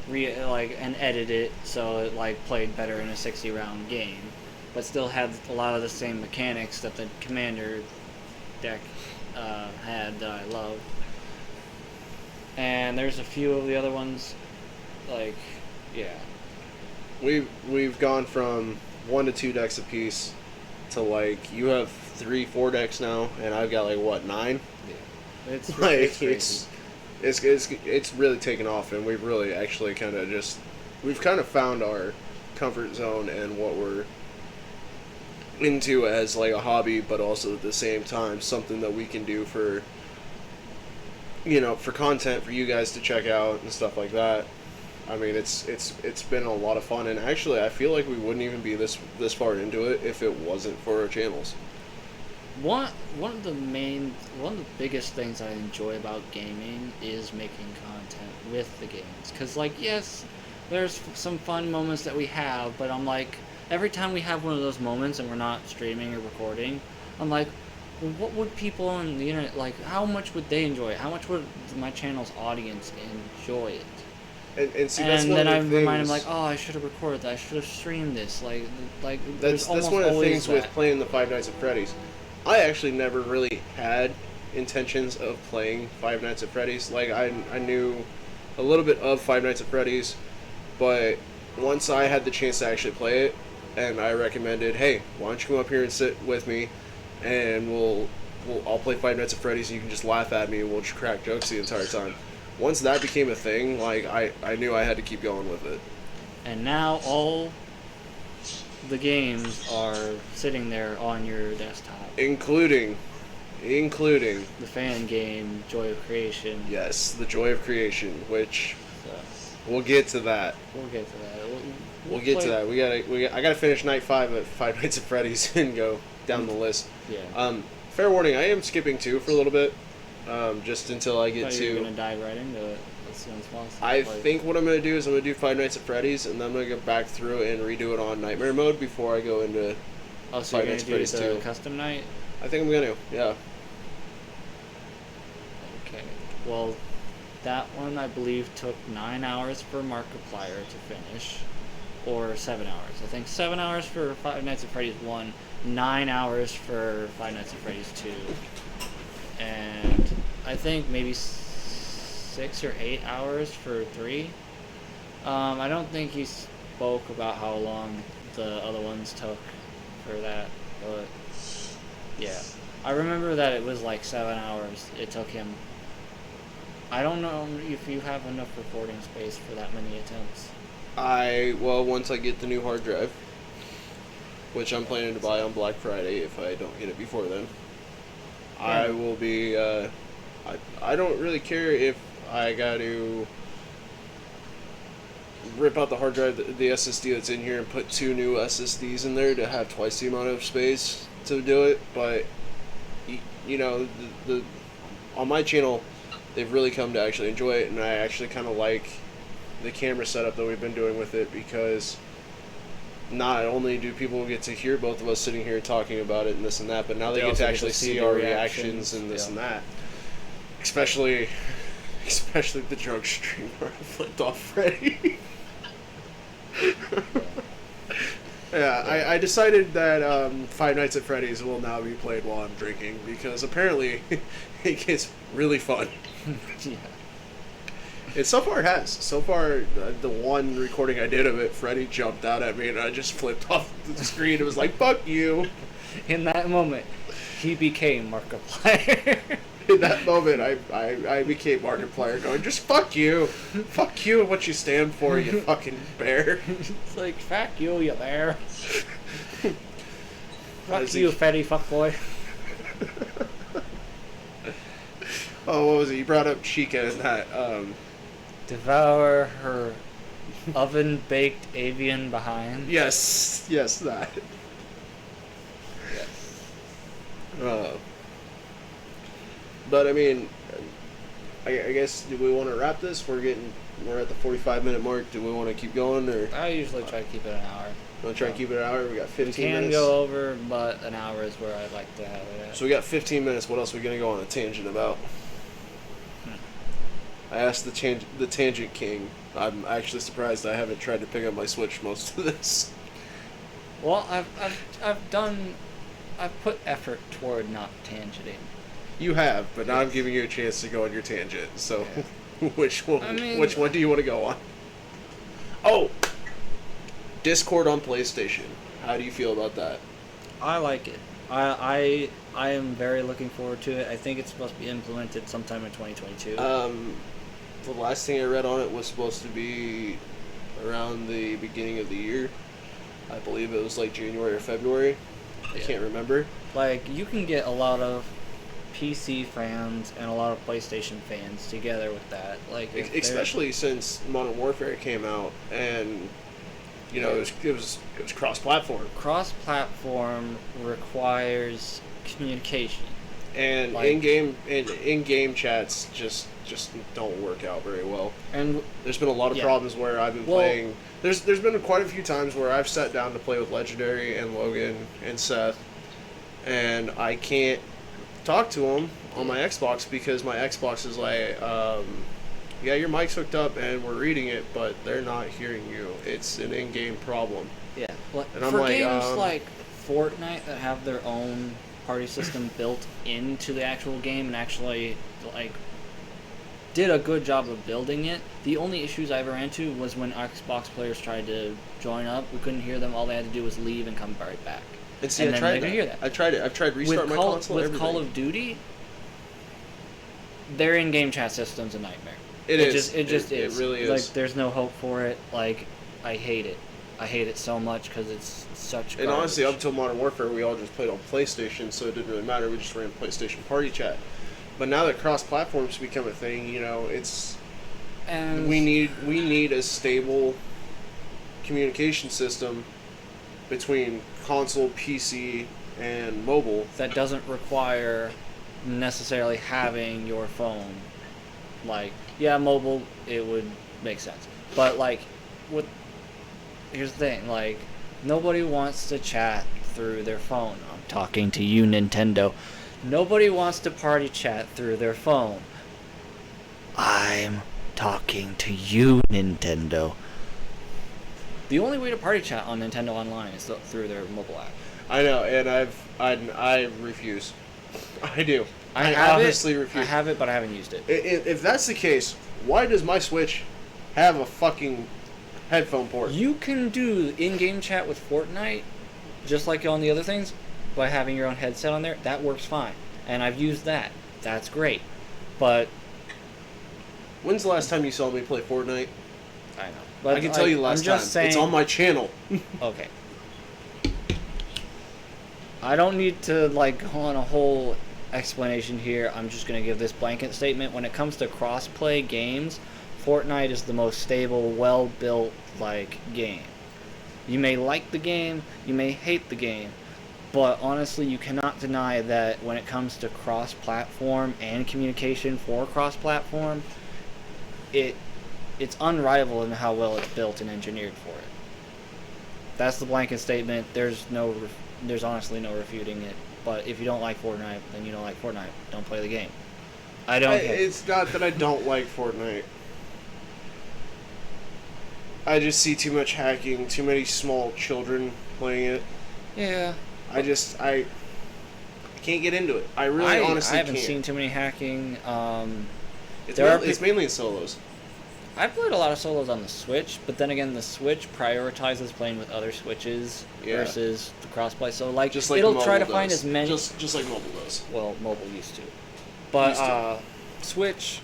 And edited it so it like played better in a 60 round game, but still had a lot of the same mechanics that the commander deck had that I love. And there's a few of the other ones, like, yeah. We've gone from 1 to 2 decks apiece to like you have 3-4 decks now, and I've got like what 9. Yeah, it's like crazy. it's really taken off, and we've really actually we've kind of found our comfort zone and what we're into as like a hobby, but also at the same time something that we can do for, you know, for content for you guys to check out and stuff like that. I mean, it's been a lot of fun, and actually I feel like we wouldn't even be this far into it if it wasn't for our channels. One of the biggest things I enjoy about gaming is making content with the games. Cause like, yes, there's some fun moments that we have, but I'm like, every time we have one of those moments and we're not streaming or recording, I'm like, well, what would people on the internet, like, how much would they enjoy it? How much would my channel's audience enjoy it? And see, that's one then of I the things, remind him like, oh, I should have recorded that. I should have streamed this. that's one of the things with playing the Five Nights at Freddy's. I actually never really had intentions of playing Five Nights at Freddy's. Like I knew a little bit of Five Nights at Freddy's, but once I had the chance to actually play it, and I recommended, hey, why don't you come up here and sit with me, and I'll play Five Nights at Freddy's, and you can just laugh at me, and we'll just crack jokes the entire time. Once that became a thing, like I knew I had to keep going with it. And now all the games are sitting there on your desktop. Including the fan game, Joy of Creation. Yes, the Joy of Creation, which So, we'll get to that. we'll get to that. We'll get to that. I gotta finish night 5 at Five Nights at Freddy's and go down the list. Yeah. Fair warning, I am skipping 2 for a little bit, just until I get Thought you were to. gonna dive right into it as soon as possible. I think what I'm gonna do is I'm gonna do Five Nights at Freddy's, and then I'm gonna go back through and redo it on Nightmare mode before I go into. Oh, so Five you're Nights gonna at do Freddy's the 2. custom night? I think I'm gonna, yeah. Okay. Well, that one I believe took 9 hours for Markiplier to finish, or 7 hours. I think 7 hours for Five Nights at Freddy's 1, 9 hours for Five Nights at Freddy's 2, and I think maybe 6 or 8 hours for 3. I don't think he spoke about how long the other ones took for that, but yeah. I remember that it was like 7 hours it took him. I don't know if you have enough recording space for that many attempts. Once I get the new hard drive, which I'm planning to buy on Black Friday if I don't get it before then, Yeah. I will be, I don't really care if I got to rip out the hard drive, the SSD that's in here, and put 2 new SSDs in there to have twice the amount of space to do it, but, you know, the on my channel, they've really come to actually enjoy it, and I actually kind of like the camera setup that we've been doing with it, because not only do people get to hear both of us sitting here talking about it and this and that, but now they get also to get actually to see see the our reactions, reactions and this yeah. and that. Especially the drug stream where I flipped off Freddy. Yeah, I decided that Five Nights at Freddy's will now be played while I'm drinking because apparently it gets really fun. Yeah. It so far has. So far, the one recording I did of it, Freddy jumped out at me and I just flipped off the screen. It was like, fuck you. In that moment, he became Markiplier. In that moment, I became Markiplier going, just fuck you. Fuck you and what you stand for, you fucking bear. It's like, fuck you, you bear. Fuck As you, he- fatty fuckboy. Oh, what was it? You brought up Chica and that. Devour her oven-baked avian behind. Yes, that. Yes. But I mean, I guess, do we want to wrap this? We're at the 45-minute mark. Do we want to keep going, or I usually try to keep it an hour. want to try and keep it an hour? We got 15 We can minutes. go over, but an hour is where I like to have it at. So we got 15 minutes. What else are we gonna go on a tangent about? I asked the tangent king. I'm actually surprised I haven't tried to pick up my Switch most of this. Well, I've put effort toward not tangenting. You have, but now I'm giving you a chance to go on your tangent. So, which one do you want to go on? Oh, Discord on PlayStation. How do you feel about that? I like it. I am very looking forward to it. I think it's supposed to be implemented sometime in 2022. The last thing I read on it was supposed to be around the beginning of the year. I believe it was like January or February. I can't remember. Like, you can get a lot of PC fans and a lot of PlayStation fans together with that. Like, Especially since Modern Warfare came out, and you know it was cross-platform. Cross-platform requires communication. And Like- in-game chats just don't work out very well. And There's been a lot of problems where I've been playing. There's been quite a few times where I've sat down to play with Legendary and Logan and Seth, and I can't talk to them on my Xbox because my Xbox is like, yeah, your mic's hooked up and we're reading it, but they're not hearing you. It's an in-game problem. yeah, like, And I'm for like, games like Fortnite that have their own party system built into the actual game and actually like did a good job of building it. The only issues I ever ran into was when Xbox players tried to join up. We couldn't hear them. All they had to do was leave and come right back. And see, And I then tried they that. could hear that. I tried it. I've tried restart my console. With Everything. Call of Duty, their in-game chat system's a nightmare. It is. It just It is. really is. Like, there's no hope for it. Like, I hate it. I hate it so much because it's such And garbage. honestly, up until Modern Warfare, we all just played on PlayStation, so it didn't really matter. We just ran PlayStation Party Chat. But now that cross-platforms become a thing, you know, and we need a stable communication system between console, PC, and mobile. that doesn't require necessarily having your phone. Like, yeah, mobile, it would make sense. But, like, here's the thing, like, nobody wants to chat through their phone. I'm talking to you, Nintendo. Nobody wants to party chat through their phone. I'm talking to you, Nintendo. The only way to party chat on Nintendo Online is through their mobile app. I know, and I refuse. I do. I have honestly it. refuse. I have it, but I haven't used it. If that's the case, why does my Switch have a fucking headphone port? You can do in-game chat with Fortnite, just like on the other things, by having your own headset on there. That works fine, and I've used that. That's great, but When's the last time you saw me play Fortnite? I know. But I can tell you last I'm just time. saying, It's on my channel. Okay. I don't need to like go on a whole explanation here. I'm just going to give this blanket statement. When it comes to cross-play games, Fortnite is the most stable, well-built like game. You may like the game, you may hate the game, but honestly, you cannot deny that when it comes to cross-platform and communication for cross-platform, it's unrivaled in how well it's built and engineered for it. That's the blanket statement. There's honestly no refuting it. But if you don't like Fortnite, then you don't like Fortnite. Don't play the game. I don't. It's not that I don't like Fortnite. I just see too much hacking, too many small children playing it. Yeah. I can't get into it. I really honestly I haven't can't. seen too many hacking. It's mainly in solos. I've played a lot of solos on the Switch, but then again, the Switch prioritizes playing with other Switches versus the crossplay. So Just like it'll try to find as many. Just like mobile does. Well, mobile used to, but Switch.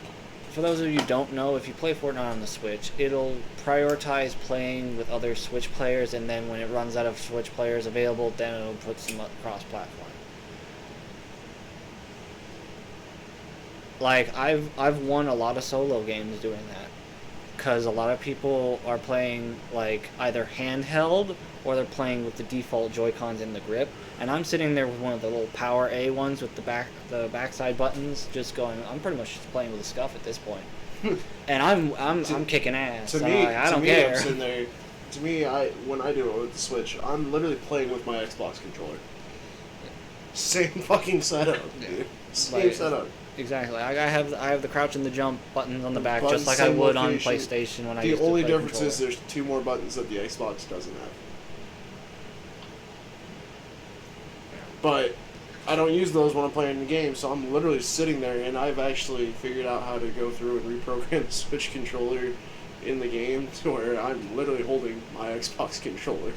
For those of you who don't know, if you play Fortnite on the Switch, it'll prioritize playing with other Switch players, and then when it runs out of Switch players available, then it'll put some cross-platform. Like, I've won a lot of solo games doing that, because a lot of people are playing, like, either handheld, or they're playing with the default Joy-Cons in the grip, and I'm sitting there with one of the little Power A ones with the backside buttons, just going, I'm pretty much just playing with a scuff at this point. And I'm kicking ass. I don't care. I'm sitting there. To me, when I do it with the Switch, I'm literally playing with my Xbox controller. Same fucking setup, dude. Same setup. Exactly. I have the crouch and the jump buttons on the back, just like I would on PlayStation when I used to play The only difference controller. is there's 2 more buttons that the Xbox doesn't have. But I don't use those when I'm playing the game, so I'm literally sitting there, and I've actually figured out how to go through and reprogram the Switch controller in the game to where I'm literally holding my Xbox controller,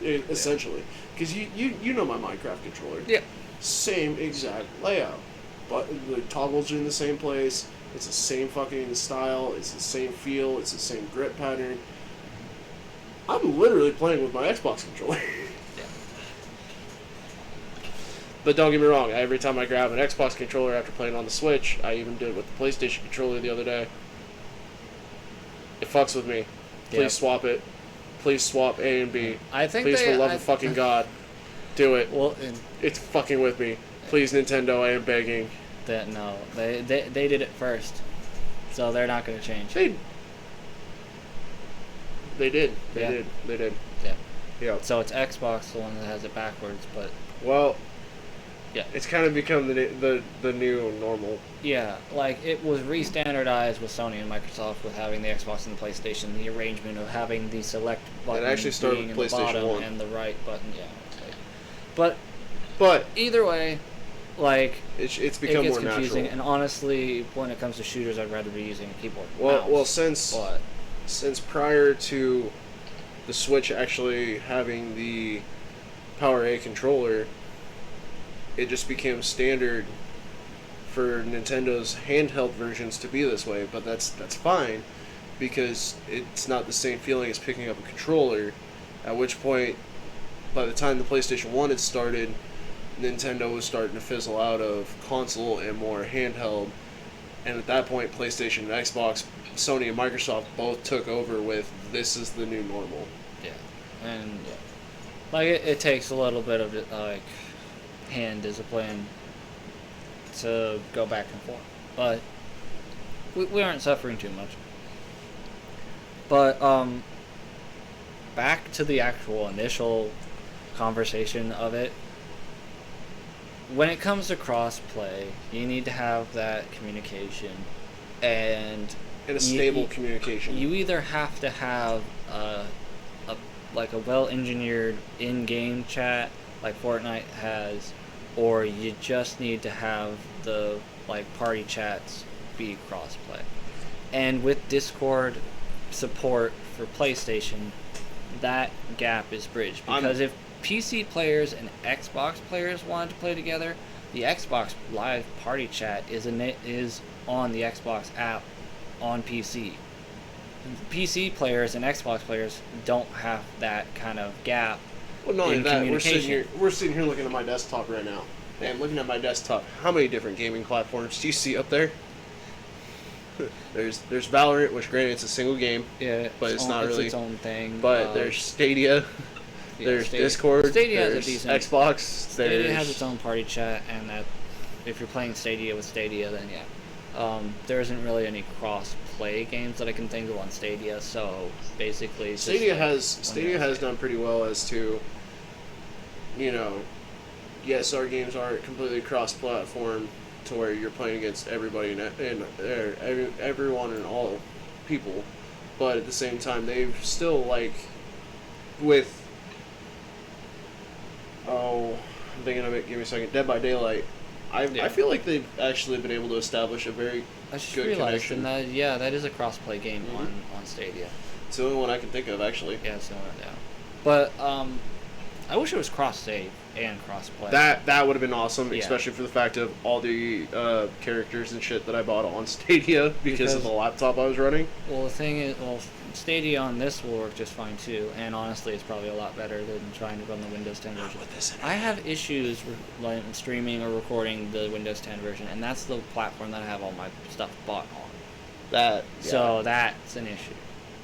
essentially. Because you know my Minecraft controller. Yeah. Same exact layout. But the toggles are in the same place. It's the same fucking style. It's the same feel. It's the same grip pattern. I'm literally playing with my Xbox controller. But don't get me wrong, every time I grab an Xbox controller after playing on the Switch, I even did it with the PlayStation controller the other day. It fucks with me. Please swap it. Please swap A and B. Please, for the love of fucking God, do it. Well, it's fucking with me. Please, Nintendo, I am begging. No, they did it first, so they're not going to change. They did. Yeah. They did. Yeah. So it's Xbox the one that has it backwards, but well, yeah, it's kind of become the new normal. Yeah, like it was re-standardized with Sony and Microsoft with having the Xbox and the PlayStation. The arrangement of having the select button actually started being with in the PlayStation bottom 1. and the right button. Yeah, but either way, like it's become gets more confusing. natural. And honestly, when it comes to shooters, I'd rather be using a keyboard. Well, since prior to the Switch actually having the Power A controller, it just became standard for Nintendo's handheld versions to be this way. But that's fine, because it's not the same feeling as picking up a controller. At which point, by the time the PlayStation 1 had started, Nintendo was starting to fizzle out of console and more handheld. And at that point, PlayStation and Xbox, Sony and Microsoft both took over with, this is the new normal. Yeah. And like it takes a little bit of like hand discipline to go back and forth, but we aren't suffering too much. But back to the actual initial conversation of it. When it comes to cross-play, you need to have that communication, and a stable communication. You either have to have a well-engineered in-game chat like Fortnite has, or you just need to have the party chats be cross-play. And with Discord support for PlayStation, that gap is bridged, because if PC players and Xbox players wanted to play together, the Xbox Live Party Chat is on the Xbox app on PC. PC players and Xbox players don't have that kind of gap Well, not in only that, communication. we're sitting here looking at my desktop right now. And looking at my desktop, how many different gaming platforms do you see up there? There's Valorant, which granted it's a single game, but it's not really its own thing. But there's Stadia. There's Discord. Stadia there's has a decent Xbox. Stadia has its own party chat, and that if you're playing Stadia with Stadia, then there isn't really any cross cross-play games that I can think of on Stadia. So basically, it's Stadia just like has done pretty well as to, you know, yes, our games aren't completely cross-platform to where you're playing against everybody and everyone and all people, but at the same time, they've still like with I'm thinking of it. Give me a second. Dead by Daylight. I feel like they've actually been able to establish a very I just good realized, connection. and that is a cross-play game on Stadia. It's the only one I can think of, actually. Yeah, so yeah. But I wish it was cross-save and cross-play. That would have been awesome, Yeah. especially for the fact of all the characters and shit that I bought on Stadia because of the laptop I was running. Well, the thing is, Stadia on this will work just fine too, and honestly, it's probably a lot better than trying to run the Windows 10 version. I have issues with streaming or recording the Windows 10 version, and that's the platform that I have all my stuff bought on. So that's an issue.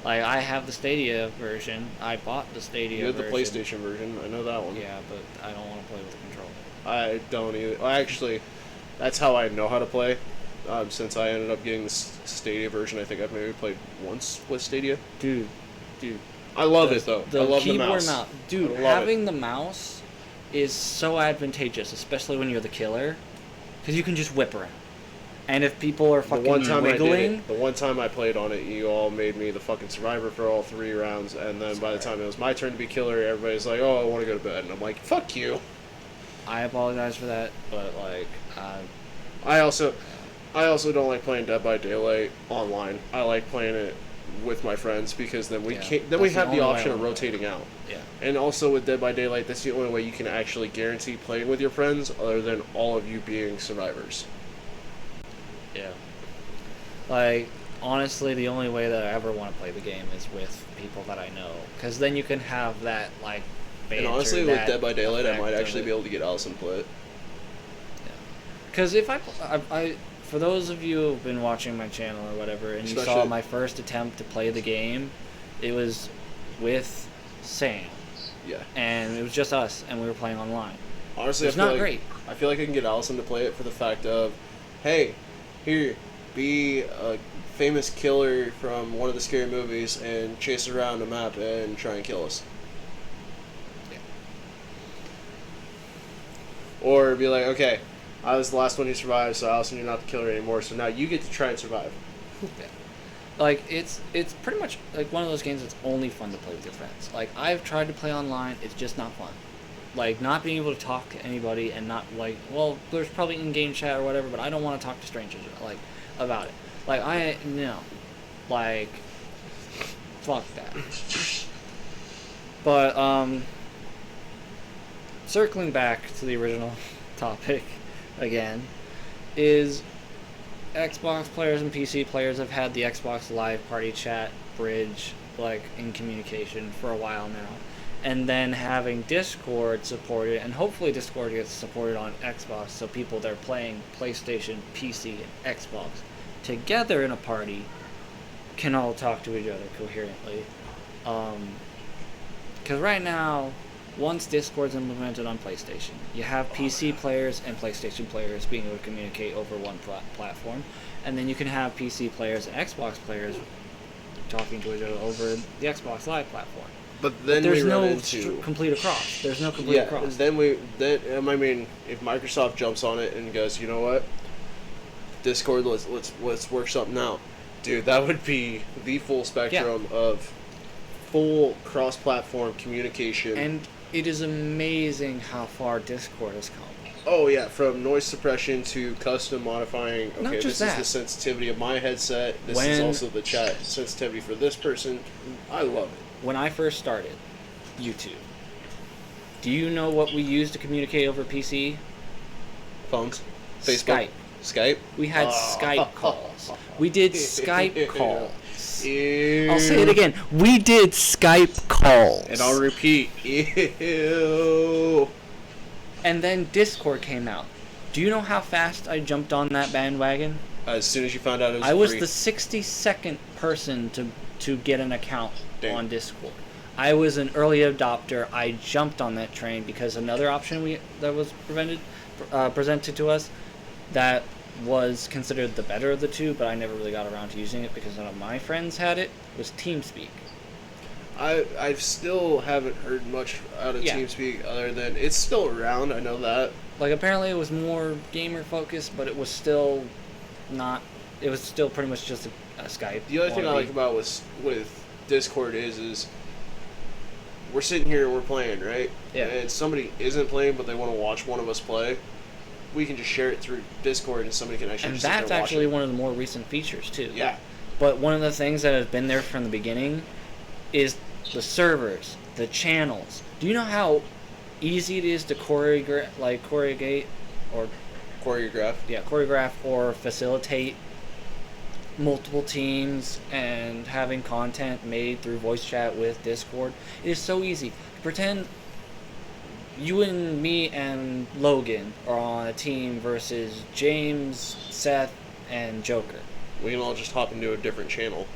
Like, I have the Stadia version. I bought the Stadia version. You have the PlayStation version. I know that one. Yeah, but I don't want to play with the controller. I don't either. Well, actually, that's how I know how to play. Since I ended up getting the Stadia version, I think I've maybe played once with Stadia. Dude. I love it, though. I love the keyboard mouse. Dude, having the mouse is so advantageous, especially when you're the killer, because you can just whip around. And if people are fucking wiggling... The one time I played on it, you all made me the fucking survivor for all 3 rounds, and then by the time it was my turn to be killer, everybody's like, oh, I want to go to bed. And I'm like, fuck you. I apologize for that, but, like... I also don't like playing Dead by Daylight online. I like playing it with my friends, because then we have the option of rotating out. Yeah. And also with Dead by Daylight, that's the only way you can actually guarantee playing with your friends, other than all of you being survivors. Yeah. Like, honestly, the only way that I ever want to play the game is with people that I know. Because then you can have that, like, banter. And honestly, with Dead by Daylight, I might actually be able to get Allison to play it. Yeah. Because if for those of you who've been watching my channel or whatever, and you saw my first attempt to play the game, it was with Sam. Yeah. And it was just us, and we were playing online. Honestly, it's not great. I feel like I can get Allison to play it for the fact of, hey, here, be a famous killer from one of the scary movies and chase around a map and try and kill us. Yeah. Or be like, okay, I was the last one who survived, so Allison, you're not the killer anymore, so now you get to try and survive. Yeah. Like, it's pretty much like one of those games that's only fun to play with your friends. Like, I've tried to play online, it's just not fun. Like, not being able to talk to anybody and not, like, well, there's probably in-game chat or whatever, but I don't want to talk to strangers, like, about it. Like, no. Like, fuck that. But, circling back to the original topic again, is Xbox players and PC players have had the Xbox Live Party Chat bridge, like, in communication for a while now. And then having Discord supported, and hopefully Discord gets supported on Xbox, so people that are playing PlayStation, PC, and Xbox together in a party can all talk to each other coherently. Because right now, once Discord's implemented on PlayStation, you have PC players and PlayStation players being able to communicate over one platform, and then you can have PC players and Xbox players talking to each other over the Xbox Live platform. But then there's we run no into complete across. There's no complete across. I mean, if Microsoft jumps on it and goes, you know what, Discord, let's work something out, dude, that would be the full spectrum of full cross-platform communication. And it is amazing how far Discord has come. Oh yeah, from noise suppression to custom modifying. Okay, this is the sensitivity of my headset. This is also the chat sensitivity for this person. I love it. When I first started YouTube, do you know what we used to communicate over PC? Phones, Facebook, Skype. We had Skype calls. We did Skype calls. Ew. I'll say it again. We did Skype calls. And I'll repeat. Ew. And then Discord came out. Do you know how fast I jumped on that bandwagon? As soon as you found out it was I was free. the 62nd person to get an account on Discord. I was an early adopter. I jumped on that train because another option that was presented to us that was considered the better of the two, but I never really got around to using it because none of my friends had it, was TeamSpeak. I still haven't heard much out of Yeah. TeamSpeak other than it's still around. I know that. Like, apparently it was more gamer focused, but it was still not. It was still pretty much just a Skype. The other thing I like about with Discord is we're sitting here and we're playing, right? Yeah. And somebody isn't playing, but they want to watch one of us play. We can just share it through Discord, and somebody can actually. And just sit there that's and actually watch it. one of the more recent features too. Yeah. But one of the things that has been there from the beginning is the servers, the channels. Do you know how easy it is to choreograph or facilitate multiple teams and having content made through voice chat with Discord? It is so easy. Pretend you and me and Logan are on a team versus James, Seth, and Joker. We can all just hop into a different channel.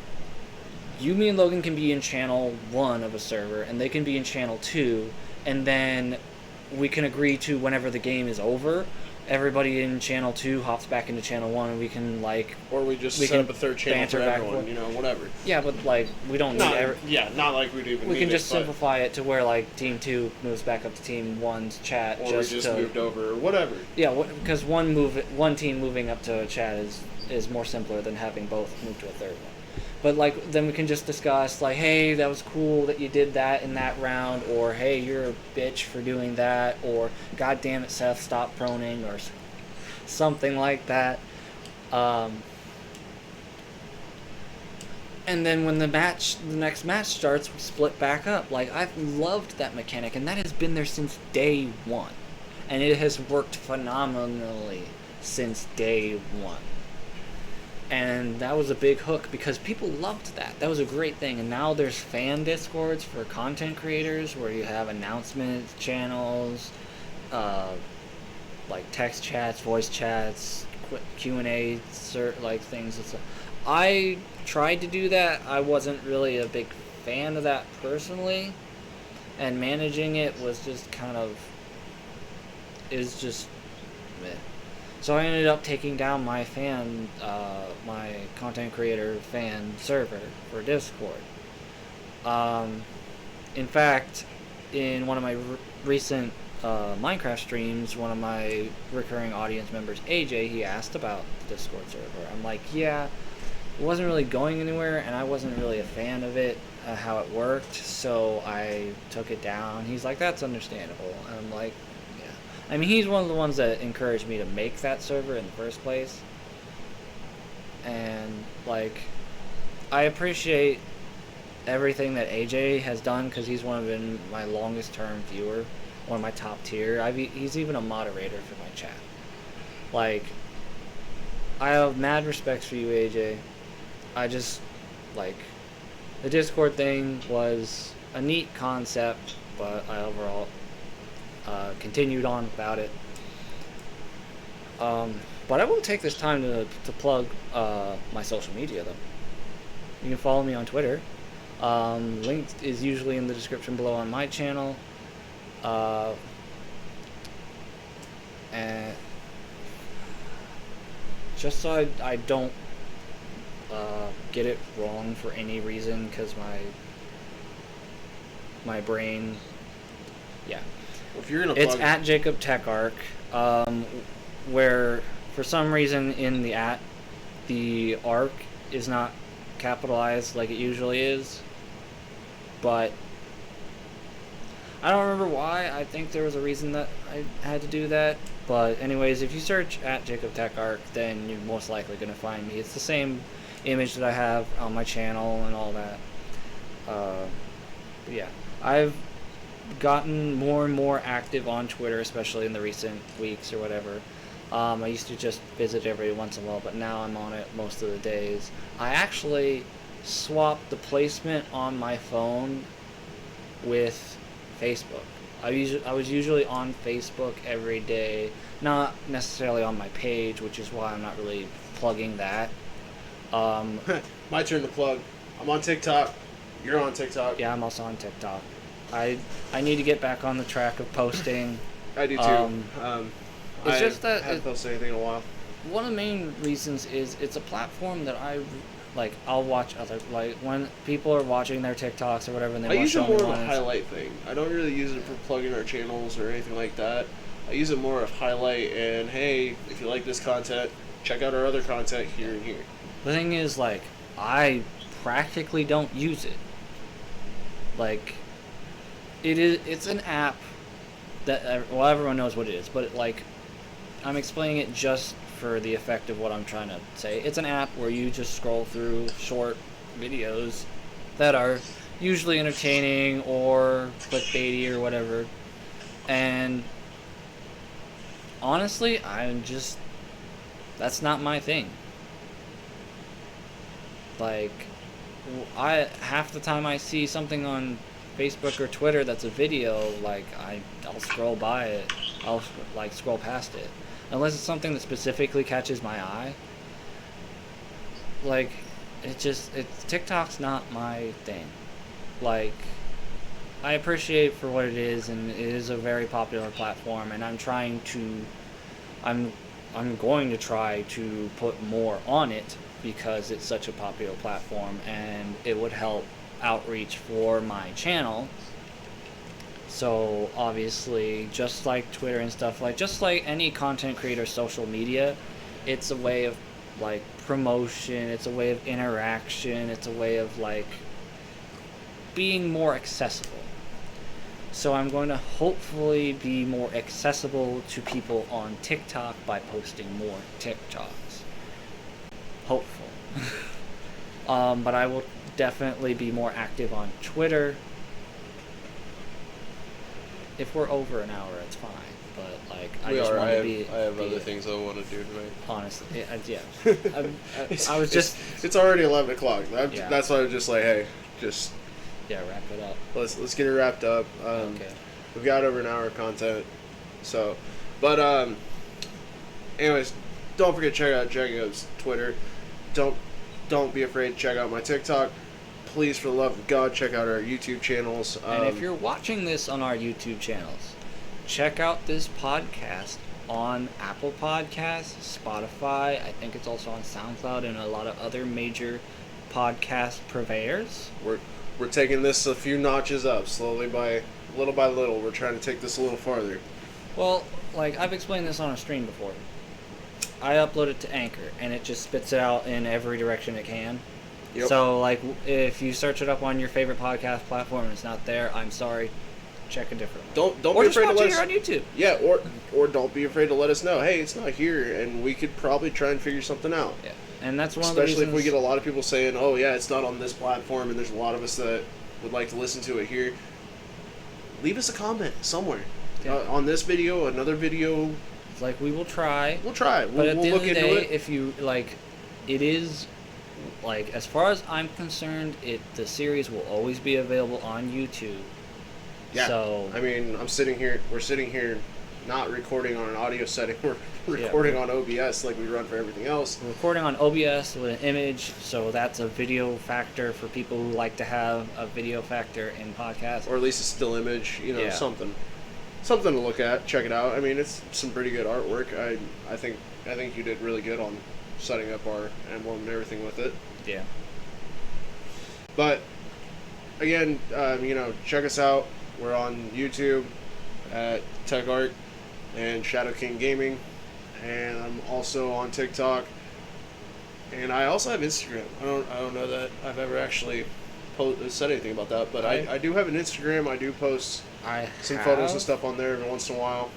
You, me, and Logan can be in channel 1 of a server, and they can be in channel 2, and then we can agree to whenever the game is over, everybody in channel 2 hops back into channel 1, and we can, like... Or we set up a third channel for everyone, whatever. Yeah, but, like, we don't need... not like we'd even We need can it, just simplify it to where, like, Team 2 moves back up to Team 1's chat. Or we just moved over, or whatever. Yeah, because one team moving up to a chat is more simpler than having both move to a third one. But, like, then we can just discuss, like, hey, that was cool that you did that in that round, or, hey, you're a bitch for doing that, or, god damn it, Seth, stop proning, or something like that. And then when the next match starts, we split back up. Like, I've loved that mechanic, and that has been there since day one. And it has worked phenomenally since day one. And that was a big hook because people loved that. That was a great thing. And now there's fan discords for content creators where you have announcement channels, like text chats, voice chats, Q&A, like things. I tried to do that. I wasn't really a big fan of that personally. And managing it was just kind of... is just... meh. So I ended up taking down my my content creator fan server for Discord. In fact, in one of my recent Minecraft streams, one of my recurring audience members, AJ, he asked about the Discord server. I'm like, yeah, it wasn't really going anywhere, and I wasn't really a fan of it, how it worked, so I took it down. He's like, that's understandable. And I'm like, I mean, he's one of the ones that encouraged me to make that server in the first place. And, like, I appreciate everything that AJ has done because he's been my longest term viewer, one of my top tier. He's even a moderator for my chat. Like, I have mad respect for you, AJ. I just, like, the Discord thing was a neat concept, but I overall... continued on about it. But I will take this time to plug my social media, though. You can follow me on Twitter. Link is usually in the description below on my channel. And just so I don't get it wrong for any reason, because my brain... yeah. If you're gonna it's at Jacob TechArch, where for some reason in the arc is not capitalized like it usually is, but I don't remember why. I think there was a reason that I had to do that, but anyways, if you search at Jacob TechArch, then you're most likely going to find me. It's the same image that I have on my channel and all that. But yeah, I've gotten more and more active on Twitter, especially in the recent weeks or whatever. I used to just visit every once in a while, but now I'm on it most of the days. I actually swapped the placement on my phone with Facebook. I was usually on Facebook every day, not necessarily on my page, which is why I'm not really plugging that. My turn to plug. I'm on TikTok. You're on TikTok. Yeah, I'm also on TikTok. I need to get back on the track of posting. I do too. It's just that I haven't posted anything in a while. one of the main reasons is it's a platform that I'll watch other, like, when people are watching their TikToks or whatever, and they I want use to it show me more of a one. highlight thing. I don't really use it for plugging our channels or anything like that. I use it more of highlight and, hey, if you like this content, check out our other content here and here. The thing is, like, I practically don't use it. Like, it's an app that, well, everyone knows what it is, but, like, I'm explaining it just for the effect of what I'm trying to say. It's an app where you just scroll through short videos that are usually entertaining or clickbaity or whatever. And honestly, that's not my thing. Like, half the time I see something on Facebook or Twitter that's a video, like, I'll scroll by it. I'll, like, scroll past it. Unless it's something that specifically catches my eye. Like, TikTok's not my thing. Like, I appreciate for what it is, and it is a very popular platform, and I'm going to try to put more on it because it's such a popular platform, and it would help outreach for my channel. So obviously, just like Twitter and stuff, like, just like any content creator social media, it's a way of, like, promotion, it's a way of interaction, it's a way of, like, being more accessible. So I'm going to hopefully be more accessible to people on TikTok by posting more TikToks. Hopeful. But I will definitely be more active on Twitter. If we're over an hour, it's fine. But, like, I have other things I want to do tonight. Honestly, yeah. I was just. It's already 11 o'clock. Yeah. That's why I was just like, hey, just. Yeah, wrap it up. Let's get it wrapped up. Okay. We've got over an hour of content, so. But anyways, don't forget to check out Jacob's Twitter. Don't be afraid to check out my TikTok. Please, for the love of God, check out our YouTube channels. And if you're watching this on our YouTube channels, check out this podcast on Apple Podcasts, Spotify. I think it's also on SoundCloud and a lot of other major podcast purveyors. We're taking this a few notches up, slowly by little. We're trying to take this a little farther. Well, like, I've explained this on a stream before. I upload it to Anchor, and it just spits it out in every direction it can. Yep. So, like, if you search it up on your favorite podcast platform and it's not there, I'm sorry. Check a different one. Don't or be just afraid to watch let it us. here on YouTube. Yeah, or don't be afraid to let us know. Hey, it's not here, and we could probably try and figure something out. Yeah, and that's one of the reasons. Especially if we get a lot of people saying, "Oh, yeah, it's not on this platform," and there's a lot of us that would like to listen to it here. Leave us a comment somewhere on this video, another video. It's like, we will try. We'll try. But at we'll the look end of the into day, it. if you, like, it is, like, as far as I'm concerned, the series will always be available on YouTube. Yeah. So, I mean, we're sitting here not recording on an audio setting. We're recording on OBS like we run for everything else. we're recording on OBS with an image, so that's a video factor for people who like to have a video factor in podcasts. Or at least a still image, Yeah. something to look at. Check it out. I mean, it's some pretty good artwork. I think you did really good on setting up our emblem and everything with it. Yeah. But again, check us out. We're on YouTube at TechArch and Shadow King Gaming, and I'm also on TikTok, and I also have Instagram. I don't know that I've ever actually said anything about that, but I do have an Instagram. I do post some photos and stuff on there every once in a while.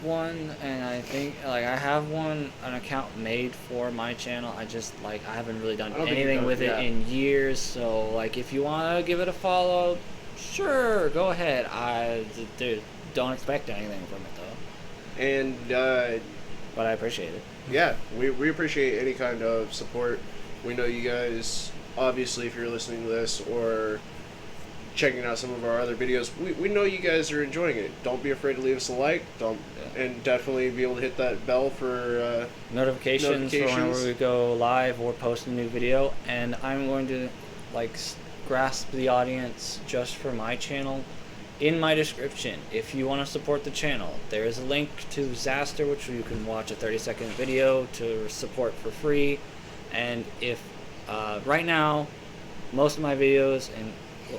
And I think, like, I have an account made for my channel. I haven't really done anything with it in years. So, like, if you want to give it a follow, sure, go ahead. Dude, don't expect anything from it though. And but I appreciate it. Yeah, we appreciate any kind of support. We know you guys, obviously, if you're listening to this or checking out some of our other videos, we know you guys are enjoying it. Don't be afraid to leave us a like. And definitely be able to hit that bell for notifications for whenever we go live or post a new video. And I'm going to, like, grasp the audience just for my channel. in my description, if you want to support the channel, there is a link to Zaster, which you can watch a 30-second video to support for free. And if right now, most of my videos and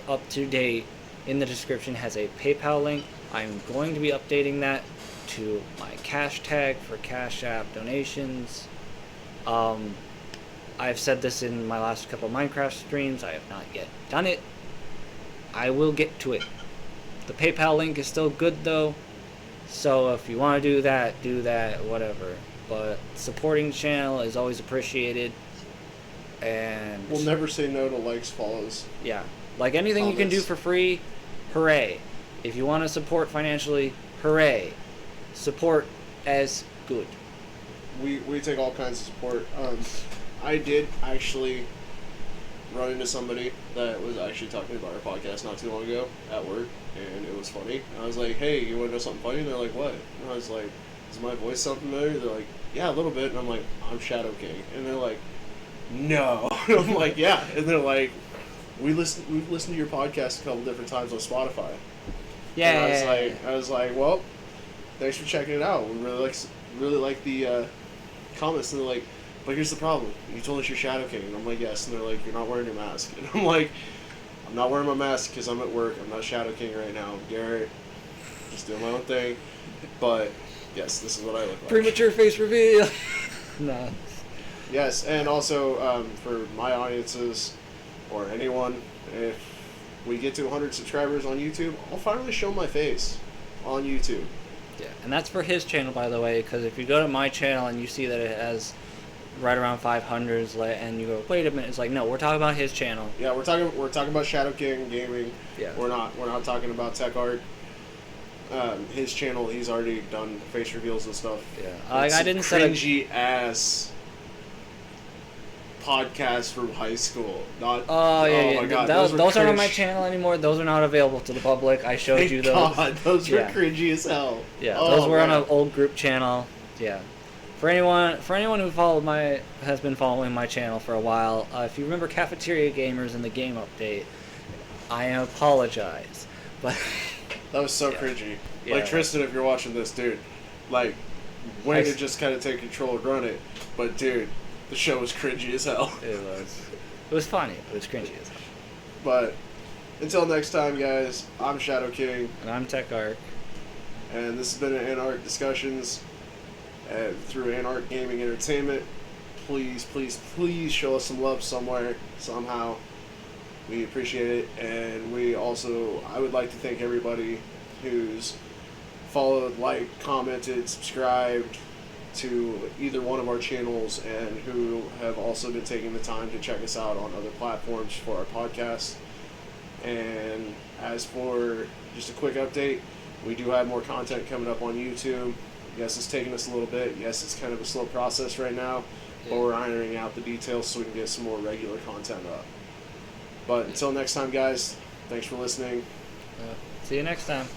up to date in the description has a PayPal link. I'm going to be updating that to my cash tag for Cash App donations. I've said this in my last couple of Minecraft streams. I have not yet done it. I will get to it. The PayPal link is still good though, so if you want to do that, whatever. But supporting the channel is always appreciated, and we'll never say no to likes, follows. Yeah, like anything you can do for free, hooray. If you want to support financially, hooray. Support as good. We take all kinds of support. I did actually run into somebody that was actually talking about our podcast not too long ago at work, and it was funny. And I was like, hey, you want to know something funny? And they're like, what? And I was like, does my voice sound familiar? They're like, yeah, a little bit. And I'm like, I'm Shadow King. And they're like, no. And I'm like, yeah. And they're like, we've listened to your podcast a couple different times on Spotify. Yeah. And I was like, well, thanks for checking it out. We really like the comments. And they're like, but here's the problem. You told us you're Shadow King. And I'm like, yes. And they're like, you're not wearing your mask. And I'm like, I'm not wearing my mask because I'm at work. I'm not Shadow King right now. I'm Garrett. Just doing my own thing. But, yes, this is what I look like. Premature face reveal. No. Yes, and also for my audiences or anyone, if we get to 100 subscribers on YouTube, I'll finally show my face on YouTube. Yeah, and that's for his channel, by the way, because if you go to my channel and you see that it has right around 500s, and you go, wait a minute, it's like, no, we're talking about his channel. Yeah, we're talking about Shadow King Gaming. Yeah. We're not talking about TechArch. His channel, he's already done face reveals and stuff. Yeah, I didn't say cringy ass podcast from high school. Not. My God, those aren't on my cringe. channel anymore. Those are not available to the public. I showed Thank you those. God, those were cringy as hell. Yeah, those were on an old group channel. Yeah. For anyone who has been following my channel for a while, if you remember Cafeteria Gamers in the game update, I apologize, but that was so cringy. Yeah. Like Tristan, if you're watching this, dude, like way to just kind of take control and run it, but dude, the show was cringy as hell. It was funny, but it's cringy as hell. But until next time, guys, I'm Shadow King, and I'm TechArch, and this has been an Anarch Discussions. Through Anarch Gaming Entertainment. Please show us some love somewhere, somehow. We appreciate it. And I would like to thank everybody who's followed, liked, commented, subscribed to either one of our channels, and who have also been taking the time to check us out on other platforms for our podcast. And as for just a quick update, we do have more content coming up on YouTube. Yes, it's taking us a little bit. Yes, it's kind of a slow process right now, but we're ironing out the details so we can get some more regular content up. But until next time, guys, thanks for listening. See you next time.